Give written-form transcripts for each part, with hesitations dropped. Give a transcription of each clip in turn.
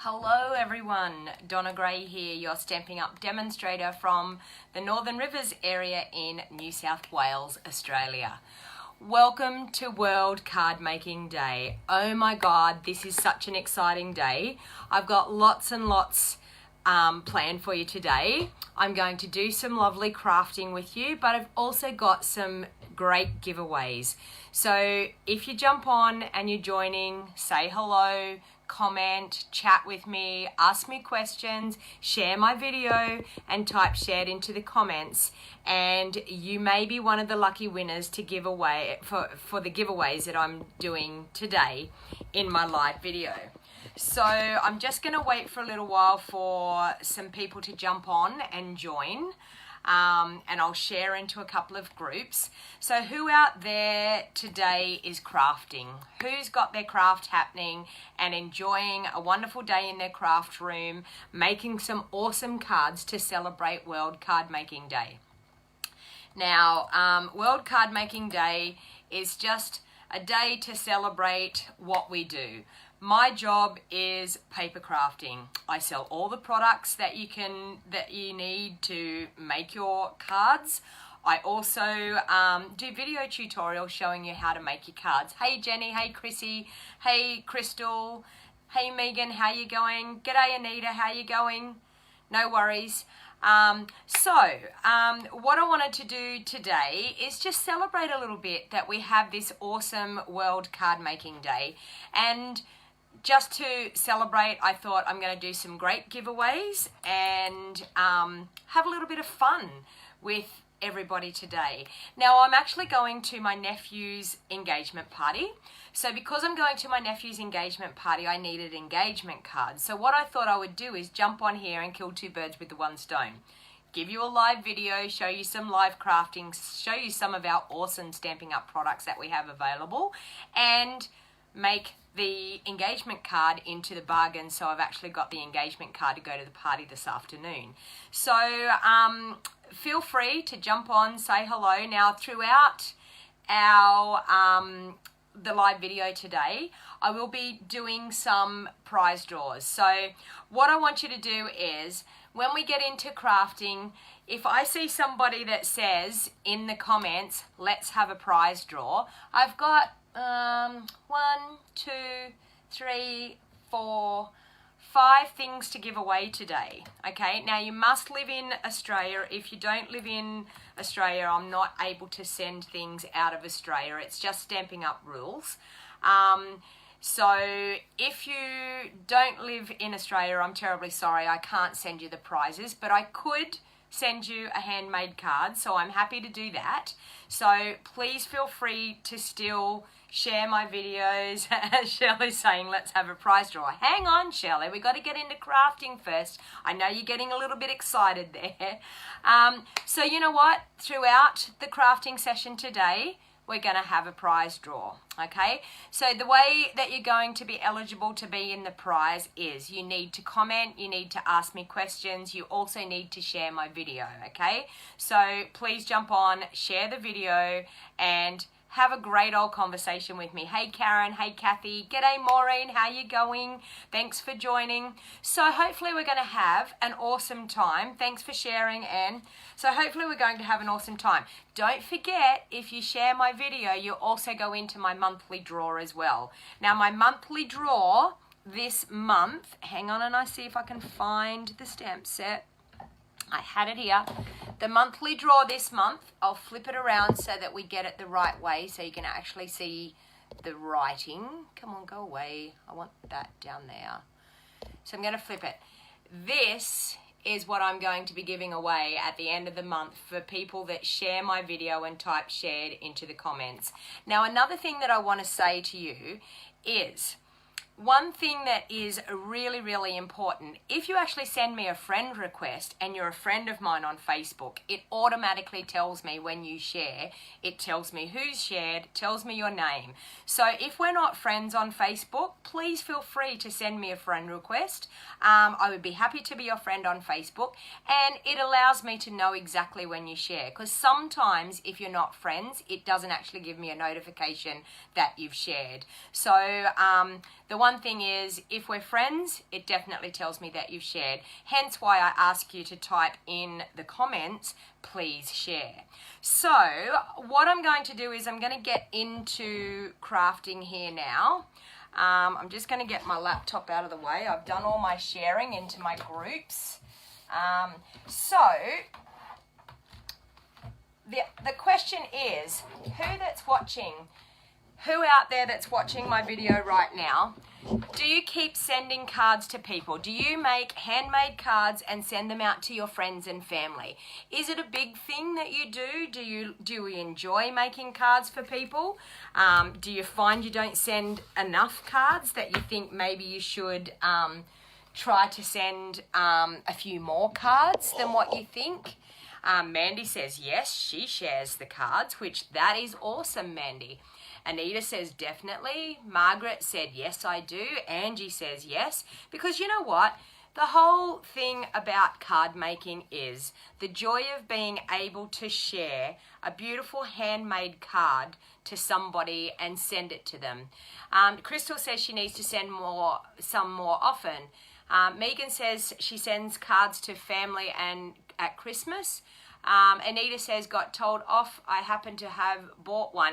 Hello everyone, Donna Gray here, your Stamping Up demonstrator from the Northern Rivers area in New South Wales, Australia. Welcome to World Card Making Day. Oh my God, this is such an exciting day. I've got lots and lots planned for you today. I'm going to do some lovely crafting with you, but I've also got some great giveaways. So if you jump on and you're joining, say hello, comment, chat with me, ask me questions, share my video and type shared into the comments, and you may be one of the lucky winners to give away for the giveaways that I'm doing today in my live video. So I'm just going to wait for a little while for some people to jump on and join. And I'll share into a couple of groups. So who out there today is crafting? Who's got their craft happening and enjoying a wonderful day in their craft room, making some awesome cards to celebrate World Card Making Day? Now, World Card Making Day is just a day to celebrate what we do. My job is paper crafting. I sell all the products that you need to make your cards. I also do video tutorials showing you how to make your cards. Hey Jenny, hey Chrissy, hey Crystal, hey Megan, how you going? G'day Anita, how you going? No worries. What I wanted to do today is just celebrate a little bit that we have this awesome World Card Making Day. And just to celebrate, I thought I'm going to do some great giveaways and have a little bit of fun with everybody today. Now, I'm actually going to my nephew's engagement party. So because I'm going to my nephew's engagement party, I needed engagement cards. So what I thought I would do is jump on here and kill two birds with the one stone. Give you a live video, show you some live crafting, show you some of our awesome Stampin' Up products that we have available, and make the engagement card into the bargain. So I've actually got the engagement card to go to the party this afternoon. So feel free to jump on, say hello. Now throughout our the live video today, I will be doing some prize draws. So what I want you to do is, when we get into crafting, if I see somebody that says in the comments, let's have a prize draw, I've got 1, 2, 3, 4, 5 things to give away today. Okay, now you must live in Australia. If you don't live in Australia, I'm not able to send things out of Australia. It's just Stampin' Up rules. So if you don't live in Australia, I'm terribly sorry, I can't send you the prizes, but I could send you a handmade card, so I'm happy to do that. So please feel free to still share my videos. Shelley's saying let's have a prize draw. Hang on, Shelley, we got to get into crafting first. I know you're getting a little bit excited there. So you know what, throughout the crafting session today, we're going to have a prize draw. Okay, so the way that you're going to be eligible to be in the prize is you need to comment, you need to ask me questions, you also need to share my video. Okay, so please jump on, share the video, and have a great old conversation with me. Hey Karen, hey Kathy, g'day Maureen, how you going? Thanks for joining. So hopefully we're going to have an awesome time. Thanks for sharing, Anne. So hopefully we're going to have an awesome time. Don't forget, if you share my video, you'll also go into my monthly draw as well. Now my monthly draw this month, hang on and I see if I can find the stamp set. I had it here. The monthly draw this month, I'll flip it around so that we get it the right way so you can actually see the writing. Come on, go away. I want that down there. So I'm going to flip it. This is what I'm going to be giving away at the end of the month for people that share my video and type shared into the comments. Now, another thing that I want to say to you is, one thing that is really, really important, if you actually send me a friend request and you're a friend of mine on Facebook, it automatically tells me when you share. It tells me who's shared, tells me your name. So if we're not friends on Facebook, please feel free to send me a friend request. I would be happy to be your friend on Facebook, and it allows me to know exactly when you share, because sometimes if you're not friends, it doesn't actually give me a notification that you've shared. So the one thing is, if we're friends, it definitely tells me that you've shared. Hence why I ask you to type in the comments, please share. So what I'm going to do is I'm going to get into crafting here now. I'm just going to get my laptop out of the way. I've done all my sharing into my groups. So the question is, who out there that's watching my video right now, do you keep sending cards to people? Do you make handmade cards and send them out to your friends and family? Is it a big thing that you do? Do you enjoy making cards for people? Do you find you don't send enough cards, that you think maybe you should try to send a few more cards than what you think? Mandy says yes, she shares the cards, which that is awesome, Mandy. Anita says definitely. Margaret said yes, I do. Angie says yes, because you know what? The whole thing about card making is the joy of being able to share a beautiful handmade card to somebody and send it to them. Crystal says she needs to send some more often. Megan says she sends cards to family and at Christmas. Anita says, got told off, I happen to have bought one.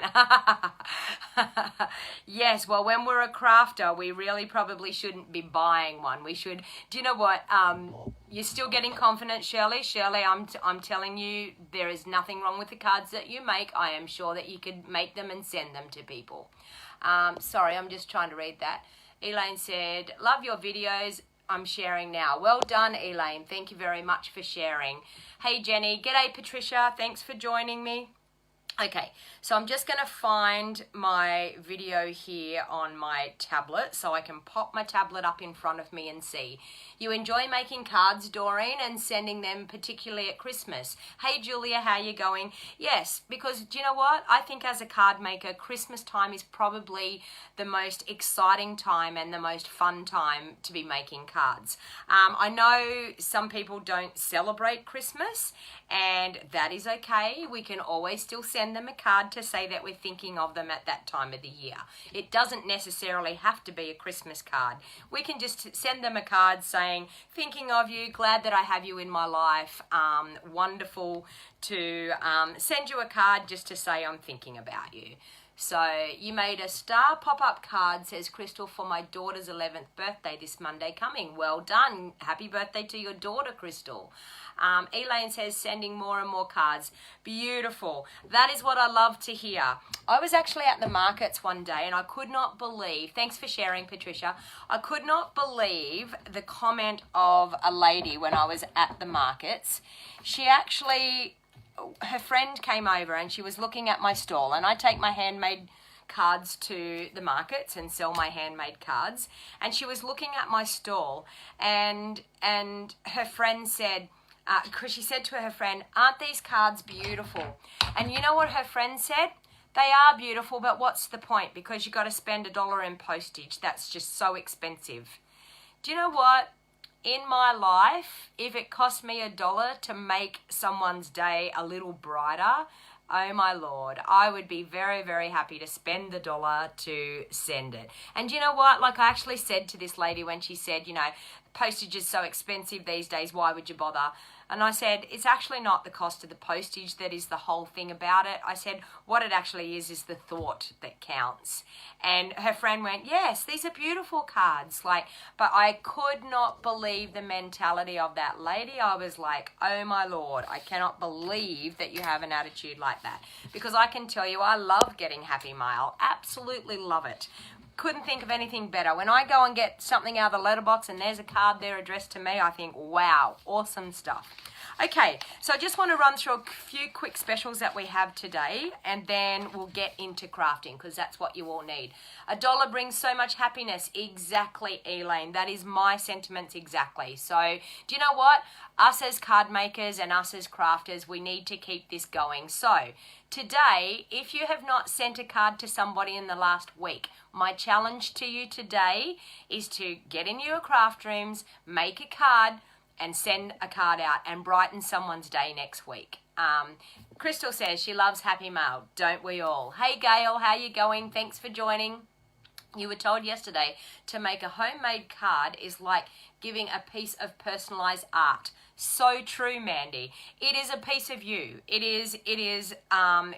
Yes, well, when we're a crafter, we really probably shouldn't be buying one. We should, do you know what, you're still getting confident, Shirley. Shirley, I'm telling you, there is nothing wrong with the cards that you make. I am sure that you could make them and send them to people. Sorry, I'm just trying to read that. Elaine said, love your videos. I'm sharing now. Well done, Elaine. Thank you very much for sharing. Hey, Jenny. G'day, Patricia. Thanks for joining me. Okay, so I'm just going to find my video here on my tablet so I can pop my tablet up in front of me and see. You enjoy making cards, Doreen, and sending them particularly at Christmas. Hey, Julia, how you going? Yes, because do you know what? I think as a card maker, Christmas time is probably the most exciting time and the most fun time to be making cards. I know some people don't celebrate Christmas, and that is okay. We can always still send them a card to say that we're thinking of them at that time of the year. It doesn't necessarily have to be a Christmas card. We can just send them a card saying, thinking of you, glad that I have you in my life, wonderful to send you a card just to say I'm thinking about you. So you made a star pop-up card, says Crystal, for my daughter's 11th birthday this Monday coming. Well done. Happy birthday to your daughter, Crystal. Elaine says sending more and more cards. Beautiful. That is what I love to hear. I was actually at the markets one day and I could not believe, thanks for sharing, Patricia, I could not believe the comment of a lady when I was at the markets. She actually, her friend came over and she was looking at my stall, and I take my handmade cards to the markets and sell my handmade cards, and she was looking at my stall, and her friend said, because she said to her friend, aren't these cards beautiful? And you know what her friend said? They are beautiful, but what's the point? Because you got to spend $1 in postage. That's just so expensive. Do you know what? In my life, if it cost me $1 to make someone's day a little brighter, oh my Lord, I would be very, very happy to spend the $1 to send it. And you know what? Like I actually said to this lady when she said, you know, postage is so expensive these days, why would you bother? And I said, it's actually not the cost of the postage that is the whole thing about it. I said, what it actually is the thought that counts. And her friend went, yes, these are beautiful cards. Like, but I could not believe the mentality of that lady. I was like, oh my Lord, I cannot believe that you have an attitude like that. Because I can tell you, I love getting happy mail. Absolutely love it. Couldn't think of anything better. When I go and get something out of the letterbox and there's a card there addressed to me, I think, wow, awesome stuff. Okay, so I just want to run through a few quick specials that we have today, and then we'll get into crafting because that's what you all need. $1 brings so much happiness. Exactly, Elaine. That is my sentiments exactly. So do you know what? Us as card makers and us as crafters, we need to keep this going. So today, if you have not sent a card to somebody in the last week, my challenge to you today is to get in your craft rooms, make a card, and send a card out and brighten someone's day next week. Crystal says she loves happy mail. Don't we all? Hey, Gail, how you going? Thanks for joining. You were told yesterday to make a homemade card is like giving a piece of personalized art. So true, Mandy. It is a piece of you. It is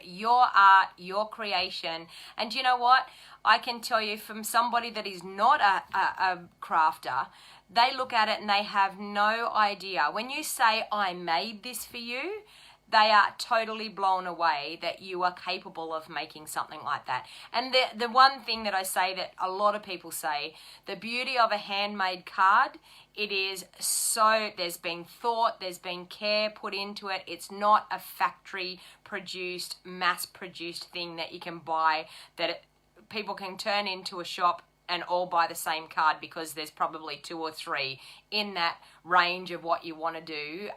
your art, your creation. And you know what? I can tell you from somebody that is not a crafter, they look at it and they have no idea. When you say, I made this for you, they are totally blown away that you are capable of making something like that. And the one thing that I say that a lot of people say, the beauty of a handmade card, it is so, there's been thought, there's been care put into it. It's not a factory produced, mass produced thing that you can buy, that people can turn into a shop and all buy the same card because there's probably 2 or 3 in that range of what you want to do.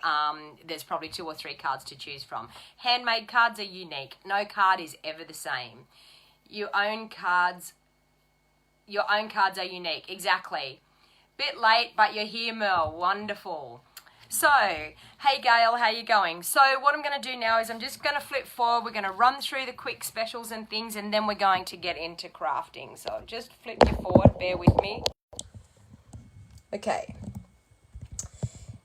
There's probably 2 or 3 cards to choose from. Handmade cards are unique. No card is ever the same. Your own cards are unique. Exactly. Bit late, but you're here, Merle. Wonderful. So, hey Gail, how you going? So what I'm going to do now is I'm just going to flip forward. We're going to run through the quick specials and things, and then we're going to get into crafting. So just flip you forward, bear with me. Okay.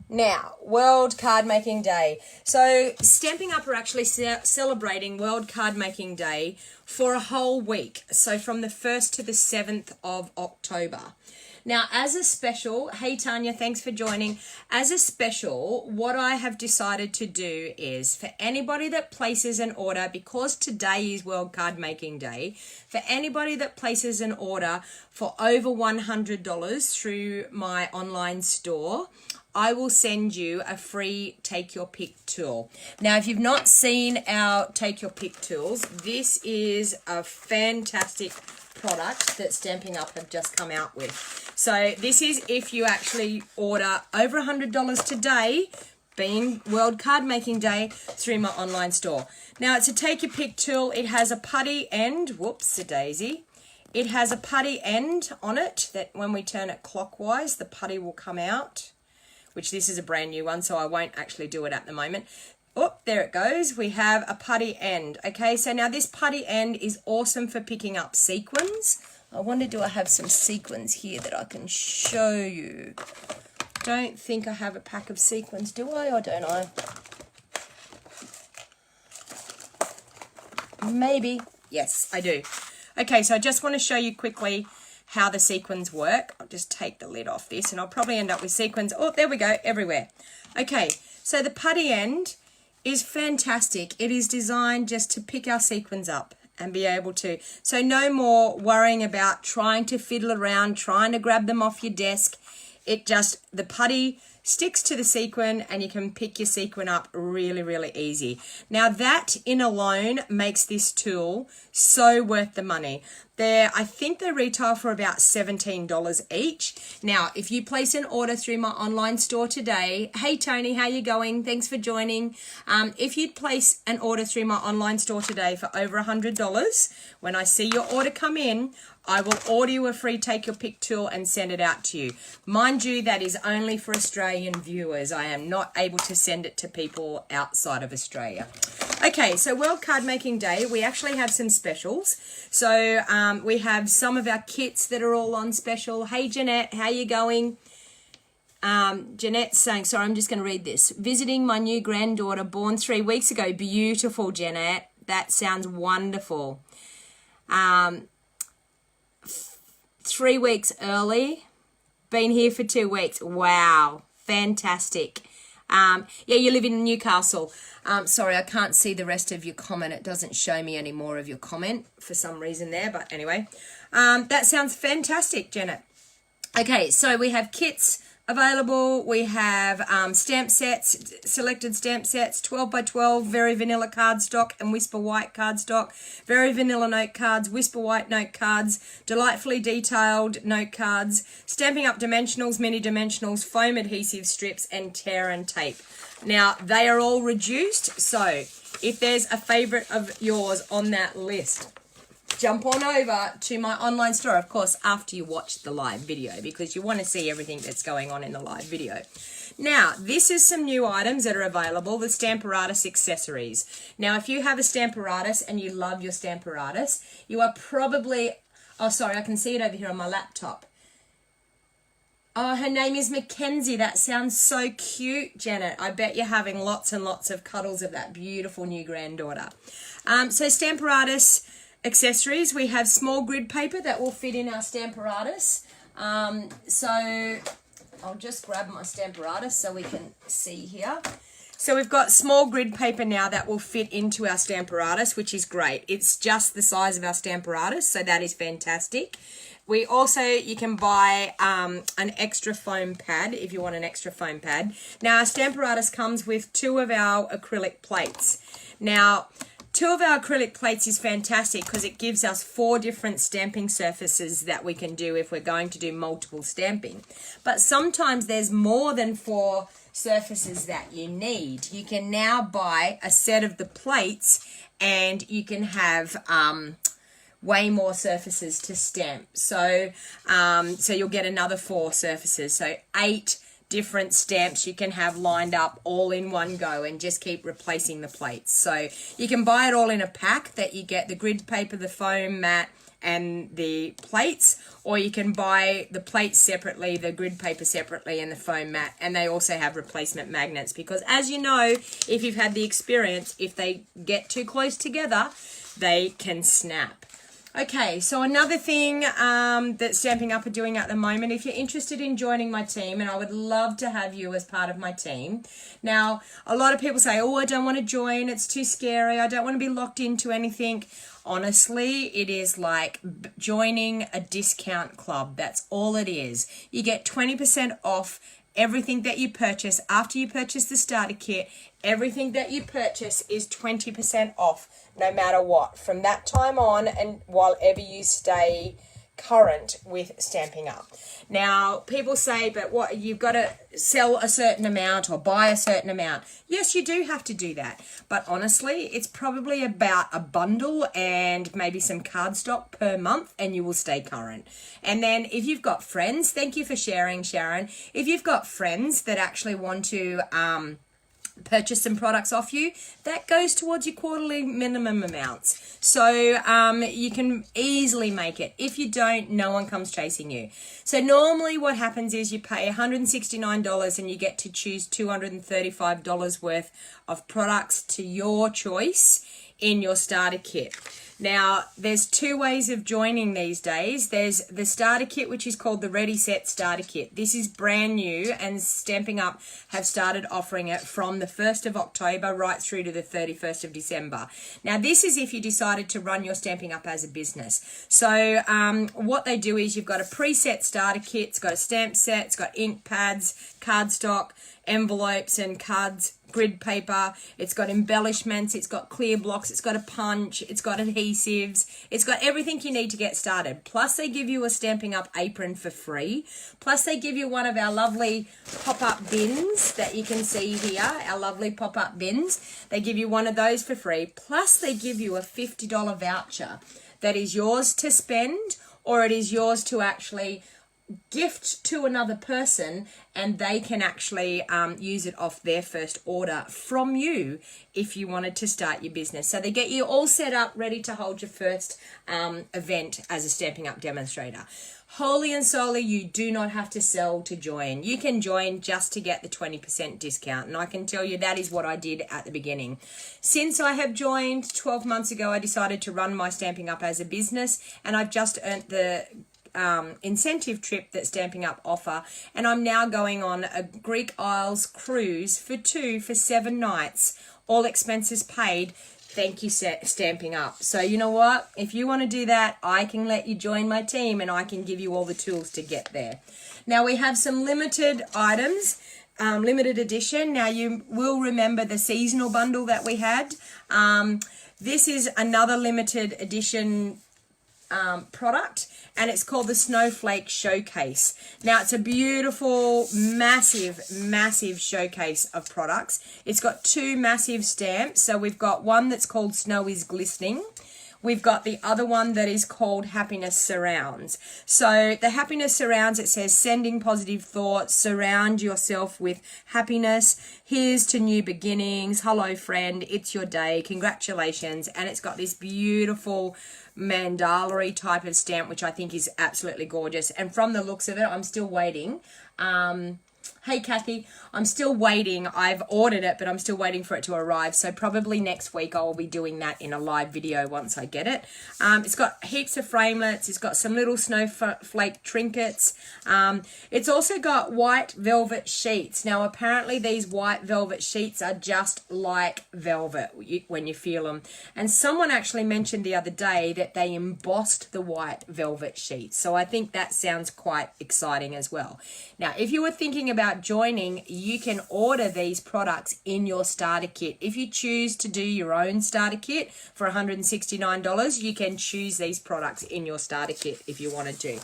Now, World Card Making Day. So Stampin' Up! Are actually celebrating World Card Making Day for a whole week. So from the 1st to the 7th of October. Now, as a special, hey Tanya, thanks for joining. As a special, what I have decided to do is for anybody that places an order, because today is World Card Making Day, for anybody that places an order for over $100 through my online store, I will send you a free Take Your Pick tool. Now, if you've not seen our Take Your Pick tools, this is a fantastic product that Stampin' Up! Have just come out with. So this is if you actually order over $100 today, being World Card Making Day, through my online store. Now, it's a Take Your Pick tool. It has a putty end. Whoops-a-daisy. It has a putty end on it that when we turn it clockwise, the putty will come out, which this is a brand new one, so I won't actually do it at the moment. Oh, there it goes. We have a putty end. Okay, so now this putty end is awesome for picking up sequins. I wonder, do I have some sequins here that I can show you? Don't think I have a pack of sequins, do I, or don't I? Maybe. Yes, I do. Okay, so I just want to show you quickly how the sequins work. I'll just take the lid off this and I'll probably end up with sequins. Oh, there we go, everywhere. Okay, so the putty end is fantastic. It is designed just to pick our sequins up and be able to. So no more worrying about trying to fiddle around, trying to grab them off your desk. It just, the putty sticks to the sequin and you can pick your sequin up really, really easy. Now that in alone makes this tool so worth the money. I think they retail for about $17 each. Now, if you place an order through my online store today, hey Tony, how you going? Thanks for joining. If you'd place an order through my online store today for over $100, when I see your order come in, I will order you a free Take Your Pick tool and send it out to you. Mind you, that is only for Australian viewers. I am not able to send it to people outside of Australia. Okay, so World Card Making Day, we actually have some specials. So we have some of our kits that are all on special. Hey Jeanette, how you going? Jeanette's saying, sorry, I'm just going to read this. Visiting my new granddaughter born 3 weeks ago. Beautiful, Jeanette. That sounds wonderful. 3 weeks early. Been here for 2 weeks. Wow, fantastic. Yeah, you live in Newcastle. Sorry, I can't see the rest of your comment. It doesn't show me any more of your comment for some reason there. But anyway, that sounds fantastic, Janet. Okay, so we have kits available. We have stamp sets, selected stamp sets, 12 by 12, very vanilla cardstock and Whisper White cardstock, very vanilla note cards, Whisper White note cards, delightfully detailed note cards, Stampin' Up! Dimensionals, mini dimensionals, foam adhesive strips, and tear and tape. Now, they are all reduced, so if there's a favorite of yours on that list, jump on over to my online store, of course, after you watch the live video, because you want to see everything that's going on in the live video. Now, this is some new items that are available, the Stamparatus accessories. Now, if you have a Stamparatus and you love your Stamparatus, you are probably Oh, sorry, I can see it over here on my laptop. Oh, her name is Mackenzie. That sounds so cute, Janet. I bet you're having lots and lots of cuddles of that beautiful new granddaughter. So Stamparatus accessories, we have small grid paper that will fit in our Stamparatus. So I'll just grab my Stamparatus so we can see here. So we've got small grid paper now that will fit into our Stamparatus, which is great. It's just the size of our Stamparatus, so that is fantastic. We also, you can buy an extra foam pad if you want an extra foam pad. Now, our Stamparatus comes with 2 of our acrylic plates. Now, 2 of our acrylic plates is fantastic because it gives us 4 different stamping surfaces that we can do if we're going to do multiple stamping. But sometimes there's more than 4 surfaces that you need. You can now buy a set of the plates and you can have way more surfaces to stamp. So so you'll get another 4 surfaces. So 8 different stamps you can have lined up all in one go and just keep replacing the plates. So you can buy it all in a pack that you get the grid paper, the foam mat, and the plates, or you can buy the plates separately, the grid paper separately, and the foam mat, and they also have replacement magnets because, as you know, if you've had the experience, if they get too close together, they can snap. Okay, so another thing that Stampin' Up are doing at the moment, if you're interested in joining my team, and I would love to have you as part of my team. Now, a lot of people say, oh, I don't want to join, it's too scary, I don't want to be locked into anything. Honestly, it is like joining a discount club. That's all it is. You get 20% off everything that you purchase. After you purchase the starter kit, everything that you purchase is 20% off, no matter what, from that time on and while ever you stay current with Stampin' Up. Now, people say, but what, you've got to sell a certain amount or buy a certain amount. Yes, you do have to do that. But honestly, it's probably about a bundle and maybe some cardstock per month and you will stay current. And then if you've got friends, thank you for sharing, Sharon. If you've got friends that actually want to purchase some products off you, that goes towards your quarterly minimum amounts. So you can easily make it. If you don't, no one comes chasing you. So normally what happens is you pay $169 and you get to choose $235 worth of products to your choice in your starter kit. Now, there's 2 ways of joining these days. There's the starter kit, which is called the Ready Set Starter Kit. This is brand new, and Stampin' Up have started offering it from the 1st of October right through to the 31st of December. Now, this is if you decided to run your Stampin' Up as a business. So what they do is you've got a preset starter kit. It's got a stamp set. It's got ink pads, cardstock, envelopes and cards, grid paper, it's got embellishments, it's got clear blocks, it's got a punch, it's got adhesives, it's got everything you need to get started. Plus they give you a Stampin' Up apron for free. Plus they give you one of our lovely pop-up bins that you can see here, our lovely pop-up bins. They give you one of those for free. Plus they give you a $50 voucher that is yours to spend, or it is yours to actually gift to another person, and they can actually use it off their first order from you if you wanted to start your business. So they get you all set up, ready to hold your first event as a Stampin' Up demonstrator. Wholly and solely, you do not have to sell to join. You can join just to get the 20% discount, and I can tell you that is what I did at the beginning. Since I have joined 12 months ago, I decided to run my Stampin' Up as a business, and I've just earned the incentive trip that Stampin' Up offer, and I'm now going on a Greek Isles cruise for 7 nights, all expenses paid. Thank you, Stampin' Up. So you know what? If you want to do that, I can let you join my team and I can give you all the tools to get there. Now we have some limited items, limited edition. Now you will remember the seasonal bundle that we had. This is another limited edition product, and it's called the Snowflake Showcase. Now it's a beautiful, massive showcase of products. It's got 2 massive stamps. So we've got one that's called Snow is Glistening. we've got the other one that is called Happiness Surrounds. So the Happiness Surrounds, it says sending positive thoughts, surround yourself with happiness, here's to new beginnings, hello friend, it's your day, congratulations. And it's got this beautiful mandala type of stamp, which I think is absolutely gorgeous. And from the looks of it, I'm still waiting. Hey Kathy, I'm still waiting. I've ordered it, but I'm still waiting for it to arrive. So probably next week I'll be doing that in a live video once I get it. It's got heaps of framelits. It's got some little snowflake trinkets. It's also got white velvet sheets. Now apparently these white velvet sheets are just like velvet when you feel them. And someone actually mentioned the other day that they embossed the white velvet sheets. So I think that sounds quite exciting as well. Now, if you were thinking about joining, you can order these products in your starter kit. If you choose to do your own starter kit for $169, you can choose these products in your starter kit if you wanted to.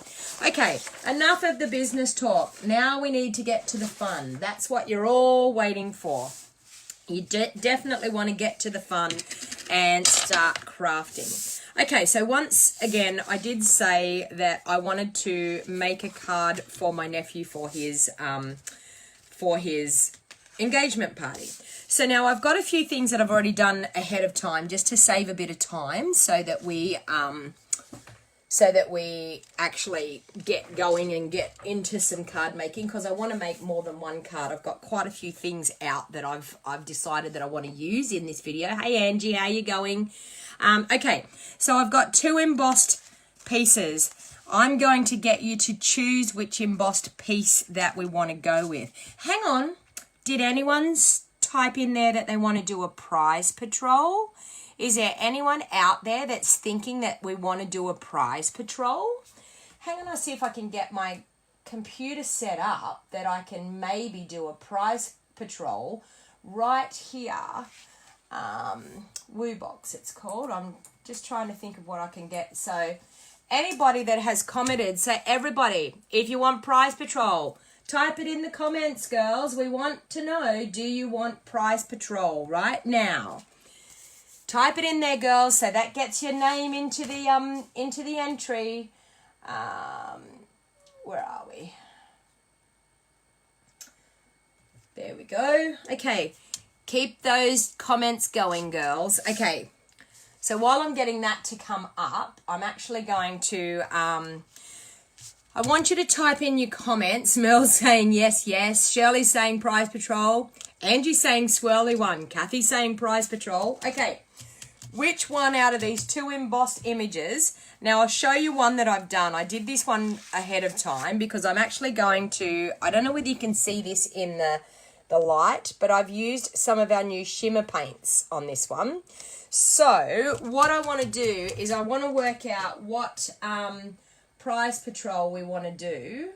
Okay, enough of the business talk. Now we need to get to the fun. That's what you're all waiting for. You definitely want to get to the fun and start crafting. Okay, so once again, I did say that I wanted to make a card for my nephew for his engagement party. So now I've got a few things that I've already done ahead of time just to save a bit of time so that we actually get going and get into some card making, because I want to make more than one card. I've got quite a few things out that I've decided that I want to use in this video. Hey Angie, how you going? Okay, so I've got 2 embossed pieces. I'm going to get you to choose which embossed piece that we want to go with. Hang on, did anyone type in there that they want to do a prize patrol? Is there anyone out there that's thinking that we want to do a prize patrol? Hang on, I'll see if I can get my computer set up that I can maybe do a prize patrol right here. Woo box it's called. I'm just trying to think of what I can get. So anybody that has commented, say everybody, if you want prize patrol, type it in the comments, girls. We want to know, do you want prize patrol right now? Type it in there, girls, so that gets your name into the entry. Where are we? There we go. Okay. Keep those comments going, girls. Okay, so while I'm getting that to come up, I'm actually going to, I want you to type in your comments. Mel's saying yes, yes. Shirley's saying prize patrol. Angie's saying swirly one. Kathy's saying prize patrol. Okay, which one out of these 2 embossed images? Now, I'll show you one that I've done. I did this one ahead of time because I'm actually going to, I don't know whether you can see this in the light, but I've used some of our new shimmer paints on this one. So what I want to do is I want to work out what prize patrol we want to do.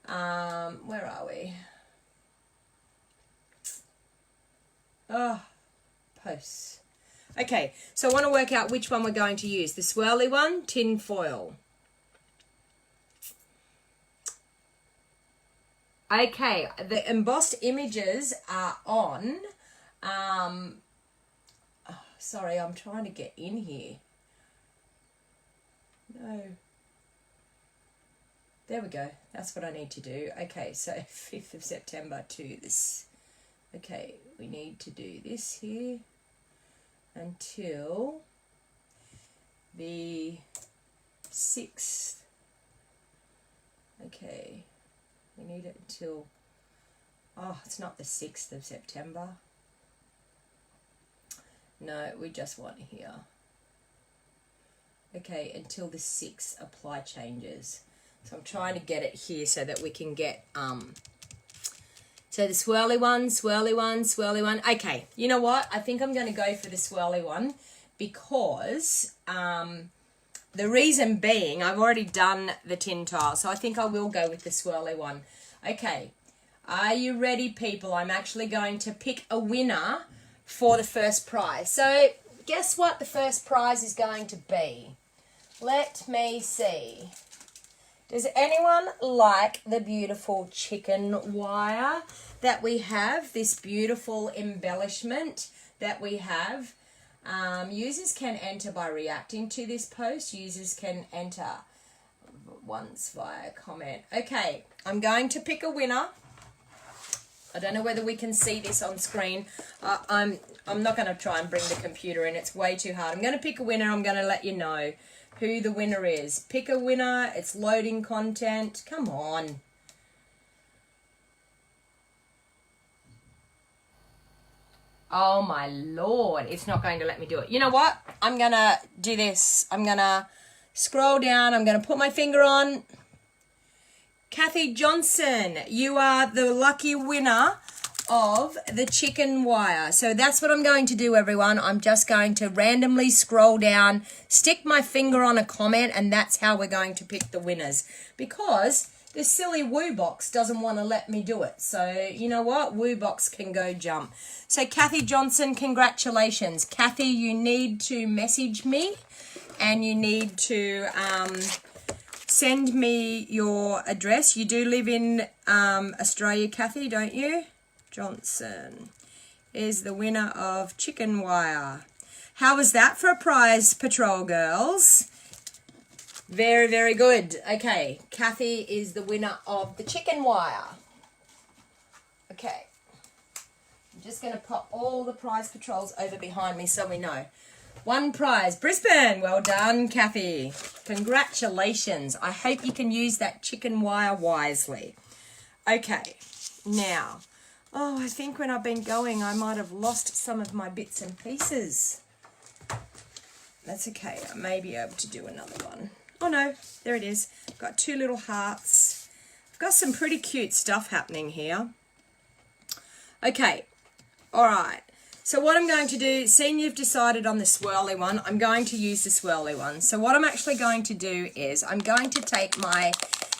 Where are we? Oh, posts. Okay, so I want to work out which one we're going to use. The swirly one, tin foil. Okay, the embossed images are on. Sorry, I'm trying to get in here. No. There we go. That's what I need to do. Okay, so 5th of September to this. Okay, we need to do this here until the 6th. Okay. We need it until, oh, it's not the 6th of September. No, we just want here. Okay, until the 6th, apply changes. So I'm trying to get it here so that we can get, so the swirly one, swirly one, swirly one. Okay, you know what? I think I'm going to go for the swirly one because, the reason being, I've already done the tin tile, so I think I will go with the swirly one. Okay, are you ready, people? I'm actually going to pick a winner for the first prize. So, guess what the first prize is going to be? Let me see. Does anyone like the beautiful chicken wire that we have? This beautiful embellishment that we have. Users can enter by reacting to this post. Users can enter once via comment. Okay, I'm going to pick a winner. I don't know whether we can see this on screen. I'm not going to try and bring the computer in. It's way too hard. I'm going to pick a winner. I'm going to let you know who the winner is. Pick a winner. It's loading content. Come on. Oh my Lord, it's not going to let me do it. You know what? I'm going to do this. I'm going to scroll down. I'm going to put my finger on. Kathy Johnson, you are the lucky winner of the chicken wire. So that's what I'm going to do, everyone. I'm just going to randomly scroll down, stick my finger on a comment, and that's how we're going to pick the winners. Because this silly Woo box doesn't want to let me do it. So, you know what? Woo box can go jump. So, Kathy Johnson, congratulations. Kathy, you need to message me and you need to send me your address. You do live in Australia, Kathy, don't you? Johnson is the winner of chicken wire. How was that for a prize, Patrol Girls? Very, very good. Okay, Kathy is the winner of the chicken wire. Okay. I'm just going to pop all the prize patrols over behind me so we know. One prize, Brisbane. Well done, Kathy. Congratulations. I hope you can use that chicken wire wisely. Okay, now, I think when I've been going, I might have lost some of my bits and pieces. That's okay. I may be able to do another one. Oh no, there it is. Got two little hearts. I've got some pretty cute stuff happening here. Okay, all right. So what I'm going to do, seeing you've decided on the swirly one, I'm going to use the swirly one. So what I'm actually going to do is I'm going to take my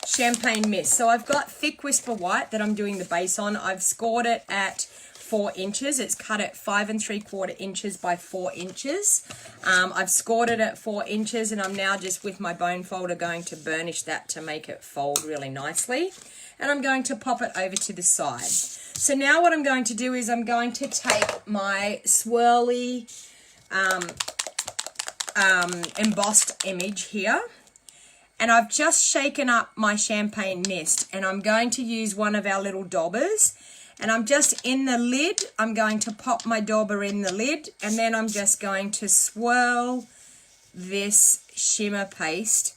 champagne mist. So I've got thick Whisper White that I'm doing the base on. I've scored it at 4 inches. It's cut at 5 3/4 inches by 4 inches. I've scored it at 4 inches and I'm now just with my bone folder going to burnish that to make it fold really nicely. And I'm going to pop it over to the side. So now what I'm going to do is I'm going to take my swirly embossed image here. And I've just shaken up my champagne mist and I'm going to use one of our little daubers. And I'm just in the lid, I'm going to pop my dauber in the lid and then I'm just going to swirl this shimmer paste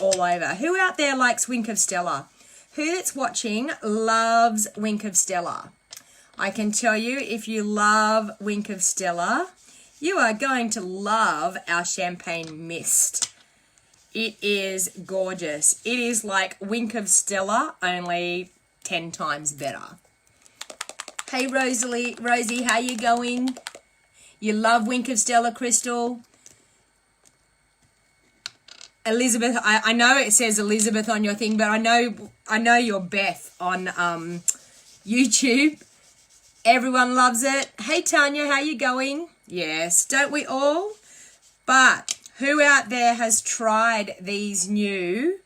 all over. Who out there likes Wink of Stella? Who that's watching loves Wink of Stella? I can tell you if you love Wink of Stella, you are going to love our champagne mist. It is gorgeous. It is like Wink of Stella, only 10 times better. Hey Rosie, how you going? You love Wink of Stella, Crystal? Elizabeth, I know it says Elizabeth on your thing, but I know you're Beth on YouTube. Everyone loves it. Hey Tanya, how you going? Yes, don't we all? But who out there has tried these new,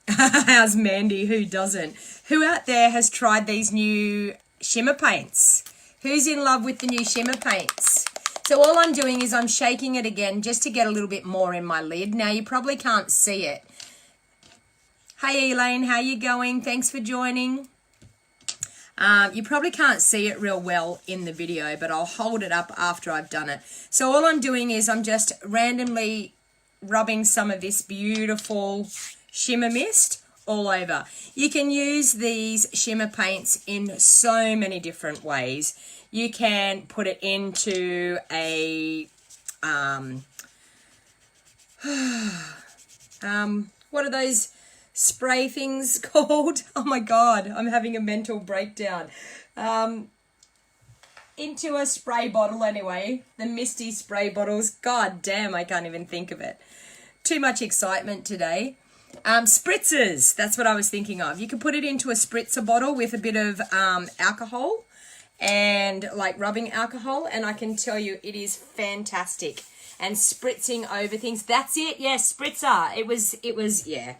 how's Mandy, who doesn't? Who out there has tried these new shimmer paints? Who's in love with the new shimmer paints? So all I'm doing is I'm shaking it again just to get a little bit more in my lid. Now you probably can't see it. Hey Elaine, how you going? Thanks for joining. You probably can't see it real well in the video, but I'll hold it up after I've done it. So all I'm doing is I'm just randomly rubbing some of this beautiful shimmer mist all over. You can use these shimmer paints in so many different ways. You can put it into a, what are those spray things called? Oh my God, I'm having a mental breakdown. Into a spray bottle anyway, the misty spray bottles. God damn, I can't even think of it. Too much excitement today. Spritzers, that's what I was thinking of. You can put it into a spritzer bottle with a bit of alcohol and like rubbing alcohol, and I can tell you it is fantastic. And spritzing over things, that's it, yes, spritzer. It was, yeah.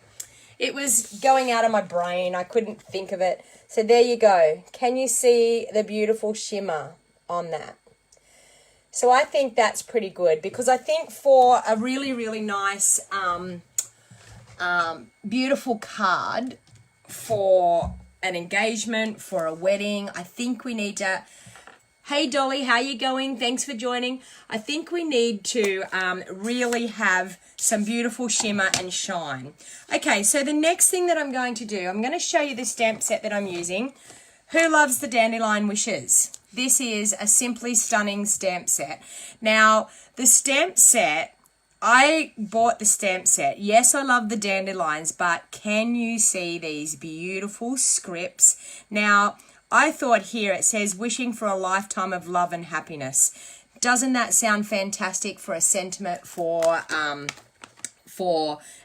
It was going out of my brain. I couldn't think of it. So there you go. Can you see the beautiful shimmer on that? So I think that's pretty good, because I think for a really, really nice, beautiful card for an engagement, for a wedding, I think we need to... Hey Dolly, how you going? Thanks for joining. I think we need to really have some beautiful shimmer and shine. Okay, so the next thing that I'm going to do, I'm going to show you the stamp set that I'm using. Who loves the Dandelion Wishes? This is a simply stunning stamp set. Now, the stamp set, I bought the stamp set. Yes, I love the dandelions, but can you see these beautiful scripts? Now, I thought here it says, wishing for a lifetime of love and happiness. Doesn't that sound fantastic for a sentiment for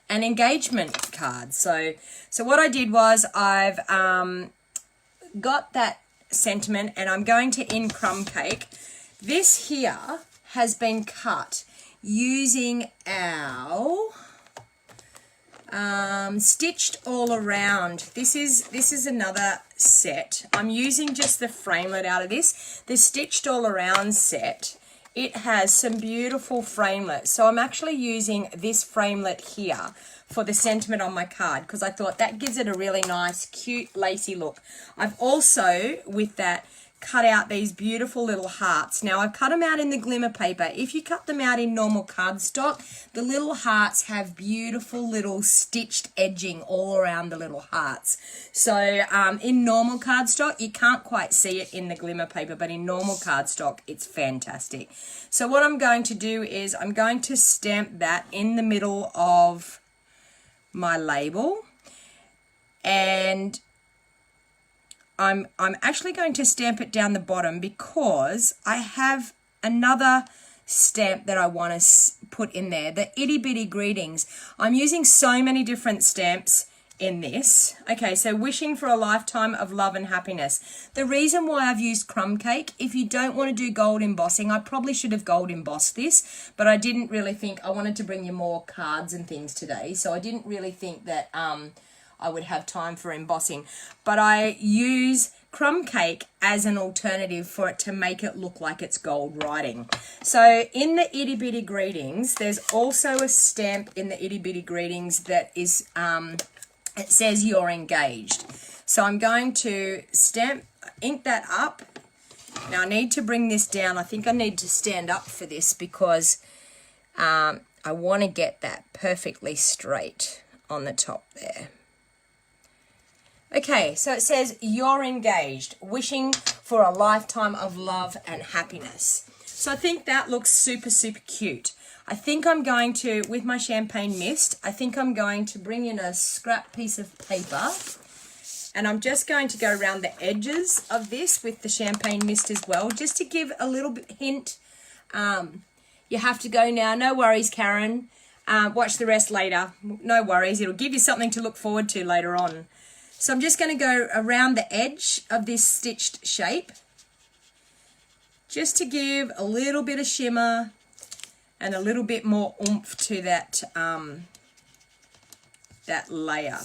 an engagement card? So what I did was I've got that sentiment, and I'm going to in crumb cake. This here has been cut using our stitched all around. This is another set. I'm using just the framelit out of this. The stitched all around set, it has some beautiful framelits. So I'm actually using this framelit here for the sentiment on my card, because I thought that gives it a really nice, cute, lacy look. I've also, with that, cut out these beautiful little hearts. Now, I've cut them out in the glimmer paper. If you cut them out in normal cardstock, the little hearts have beautiful little stitched edging all around the little hearts. So in normal cardstock, you can't quite see it in the glimmer paper, but in normal cardstock, it's fantastic. So what I'm going to do is I'm going to stamp that in the middle of my label, and I'm actually going to stamp it down the bottom, because I have another stamp that I want to put in there, the itty bitty greetings. I'm using so many different stamps in this. Okay, so wishing for a lifetime of love and happiness. The reason why I've used crumb cake, if you don't want to do gold embossing, I probably should have gold embossed this, but I didn't really think, I wanted to bring you more cards and things today, so I didn't really think that I would have time for embossing. But I use crumb cake as an alternative for it to make it look like it's gold writing. So in the itty bitty greetings, there's also a stamp in the itty bitty greetings that is, it says you're engaged. So I'm going to ink that up. Now I need to bring this down. I think I need to stand up for this, because I want to get that perfectly straight on the top there. Okay, so it says, you're engaged, wishing for a lifetime of love and happiness. So I think that looks super, super cute. I think I'm going to, with my champagne mist, I think I'm going to bring in a scrap piece of paper, and I'm just going to go around the edges of this with the champagne mist as well, just to give a little bit hint. You have to go now. No worries, Karen. Watch the rest later. No worries. It'll give you something to look forward to later on. So I'm just going to go around the edge of this stitched shape, just to give a little bit of shimmer and a little bit more oomph to that, that layer.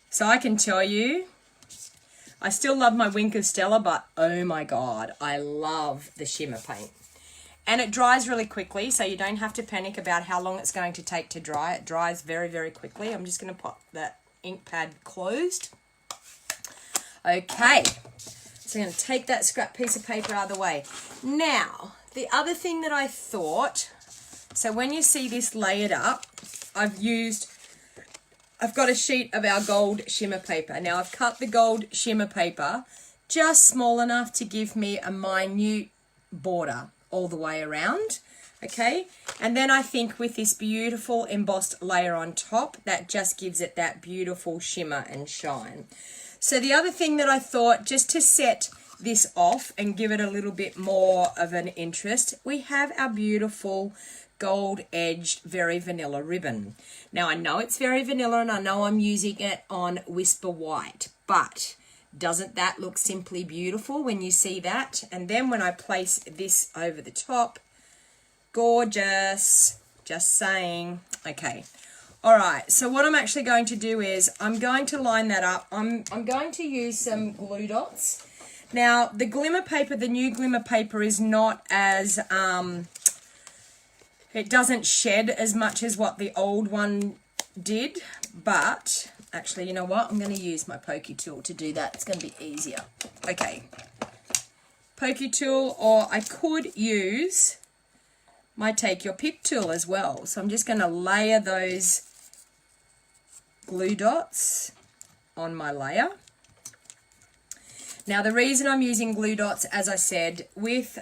So I can tell you, I still love my Wink of Stella, but oh my God, I love the shimmer paint. And it dries really quickly, so you don't have to panic about how long it's going to take to dry. It dries very, very quickly. I'm just going to pop that ink pad closed. Okay, so I'm going to take that scrap piece of paper out of the way. Now, the other thing that I thought, so when you see this layered up, I've got a sheet of our gold shimmer paper. Now, I've cut the gold shimmer paper just small enough to give me a minute border all the way around, okay? And then I think with this beautiful embossed layer on top, that just gives it that beautiful shimmer and shine. So the other thing that I thought, just to set this off and give it a little bit more of an interest, we have our beautiful gold-edged Very Vanilla ribbon. Now, I know it's very vanilla, and I know I'm using it on Whisper White, but doesn't that look simply beautiful when you see that? And then when I place this over the top, gorgeous, just saying. Okay, all right, so what I'm actually going to do is I'm going to line that up. I'm going to use some glue dots. Now, the glimmer paper, the new glimmer paper is not as, it doesn't shed as much as what the old one did, but actually, you know what? I'm going to use my pokey tool to do that. It's going to be easier. Okay. Pokey tool, or I could use my take your pick tool as well. So I'm just going to layer those glue dots on my layer. Now, the reason I'm using glue dots, as I said, with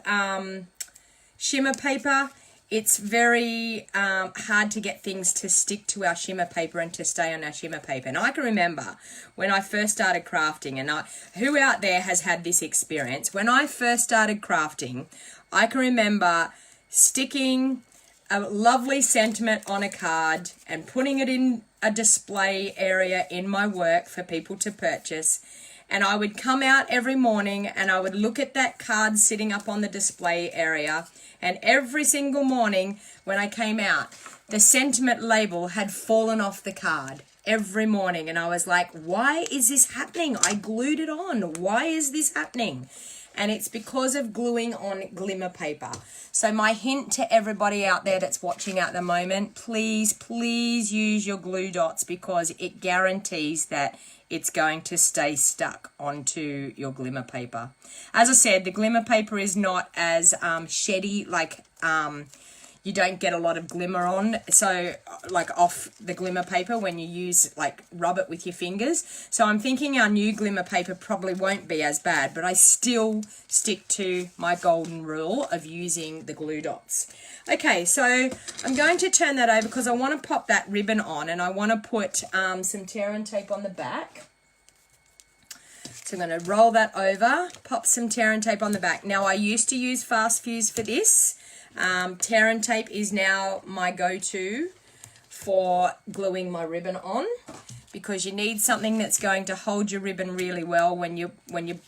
shimmer paper, it's very hard to get things to stick to our shimmer paper and to stay on our shimmer paper. And I can remember when I first started crafting, and who out there has had this experience? When I first started crafting, I can remember sticking a lovely sentiment on a card and putting it in a display area in my work for people to purchase. And I would come out every morning and I would look at that card sitting up on the display area. And every single morning when I came out, the sentiment label had fallen off the card every morning. And I was like, why is this happening? I glued it on. Why is this happening? And it's because of gluing on glimmer paper. So my hint to everybody out there that's watching at the moment, please, please use your glue dots, because it guarantees that it's going to stay stuck onto your glimmer paper. As I said, the glimmer paper is not as sheddy, like you don't get a lot of glimmer on, so like off the glimmer paper when you use, like, rub it with your fingers. So I'm thinking our new glimmer paper probably won't be as bad, but I still stick to my golden rule of using the glue dots. Okay, so I'm going to turn that over because I want to pop that ribbon on, and I want to put some tear and tape on the back. So I'm going to roll that over, pop some tear and tape on the back. Now, I used to use fast fuse for this. Tear and tape is now my go-to for gluing my ribbon on, because you need something that's going to hold your ribbon really well when you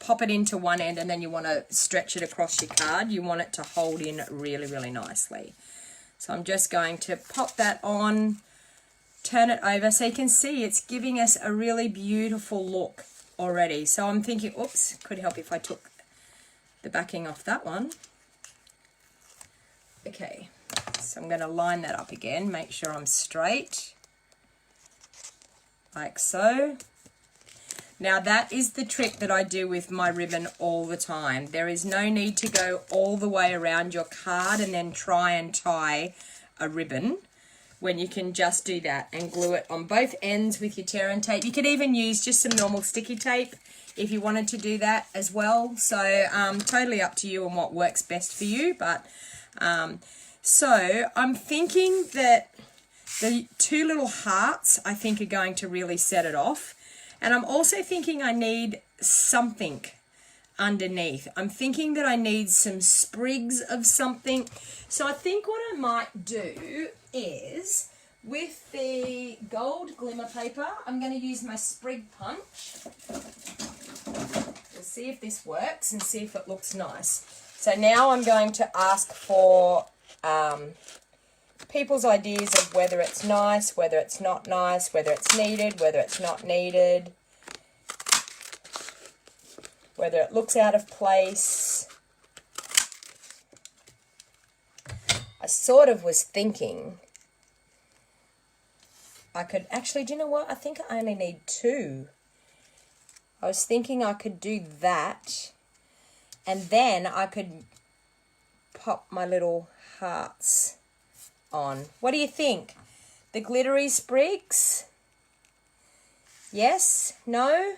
pop it into one end and then you want to stretch it across your card. You want it to hold in really, really nicely. So I'm just going to pop that on, turn it over, so you can see it's giving us a really beautiful look already. So I'm thinking, oops, could help if I took the backing off that one. Okay, so I'm going to line that up again, make sure I'm straight, like so. Now, that is the trick that I do with my ribbon all the time. There is no need to go all the way around your card and then try and tie a ribbon, when you can just do that and glue it on both ends with your tear and tape. You could even use just some normal sticky tape if you wanted to do that as well. So totally up to you on what works best for you. But so I'm thinking that the two little hearts, I think, are going to really set it off. And I'm also thinking I need something underneath. I'm thinking that I need some sprigs of something. So I think what I might do is, with the gold glimmer paper, I'm going to use my sprig punch. We'll see if this works and see if it looks nice. So now I'm going to ask for people's ideas of whether it's nice, whether it's not nice, whether it's needed, whether it's not needed, whether it looks out of place. I sort of was thinking I could actually, do you know what? I think I only need two. I was thinking I could do that, and then I could pop my little hearts on. What do you think? The glittery sprigs? Yes? No?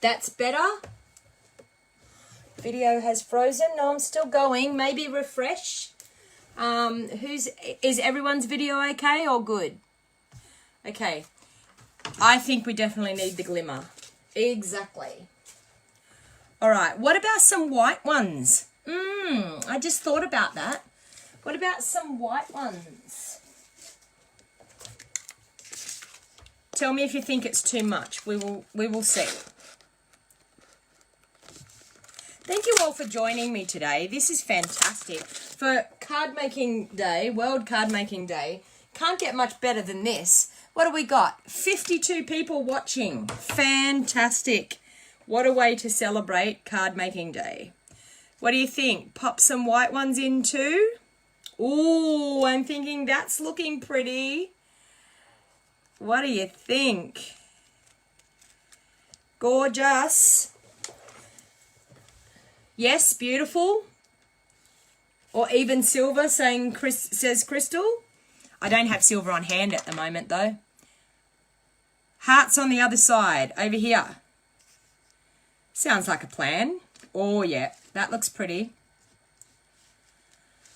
That's better. Video has frozen. No, I'm still going. Maybe refresh. Is everyone's video okay or good? Okay. I think we definitely need the glimmer. Exactly. All right. What about some white ones? I just thought about that. What about some white ones? Tell me if you think it's too much. We will see. Thank you all for joining me today. This is fantastic. For card making day, World Card Making Day, can't get much better than this. What do we got? 52 people watching. Fantastic. What a way to celebrate Card Making Day. What do you think? Pop some white ones in too? Ooh, I'm thinking that's looking pretty. What do you think? Gorgeous. Yes, beautiful. Or even silver, says Crystal. I don't have silver on hand at the moment though. Hearts on the other side, over here. Sounds like a plan. Oh yeah, that looks pretty.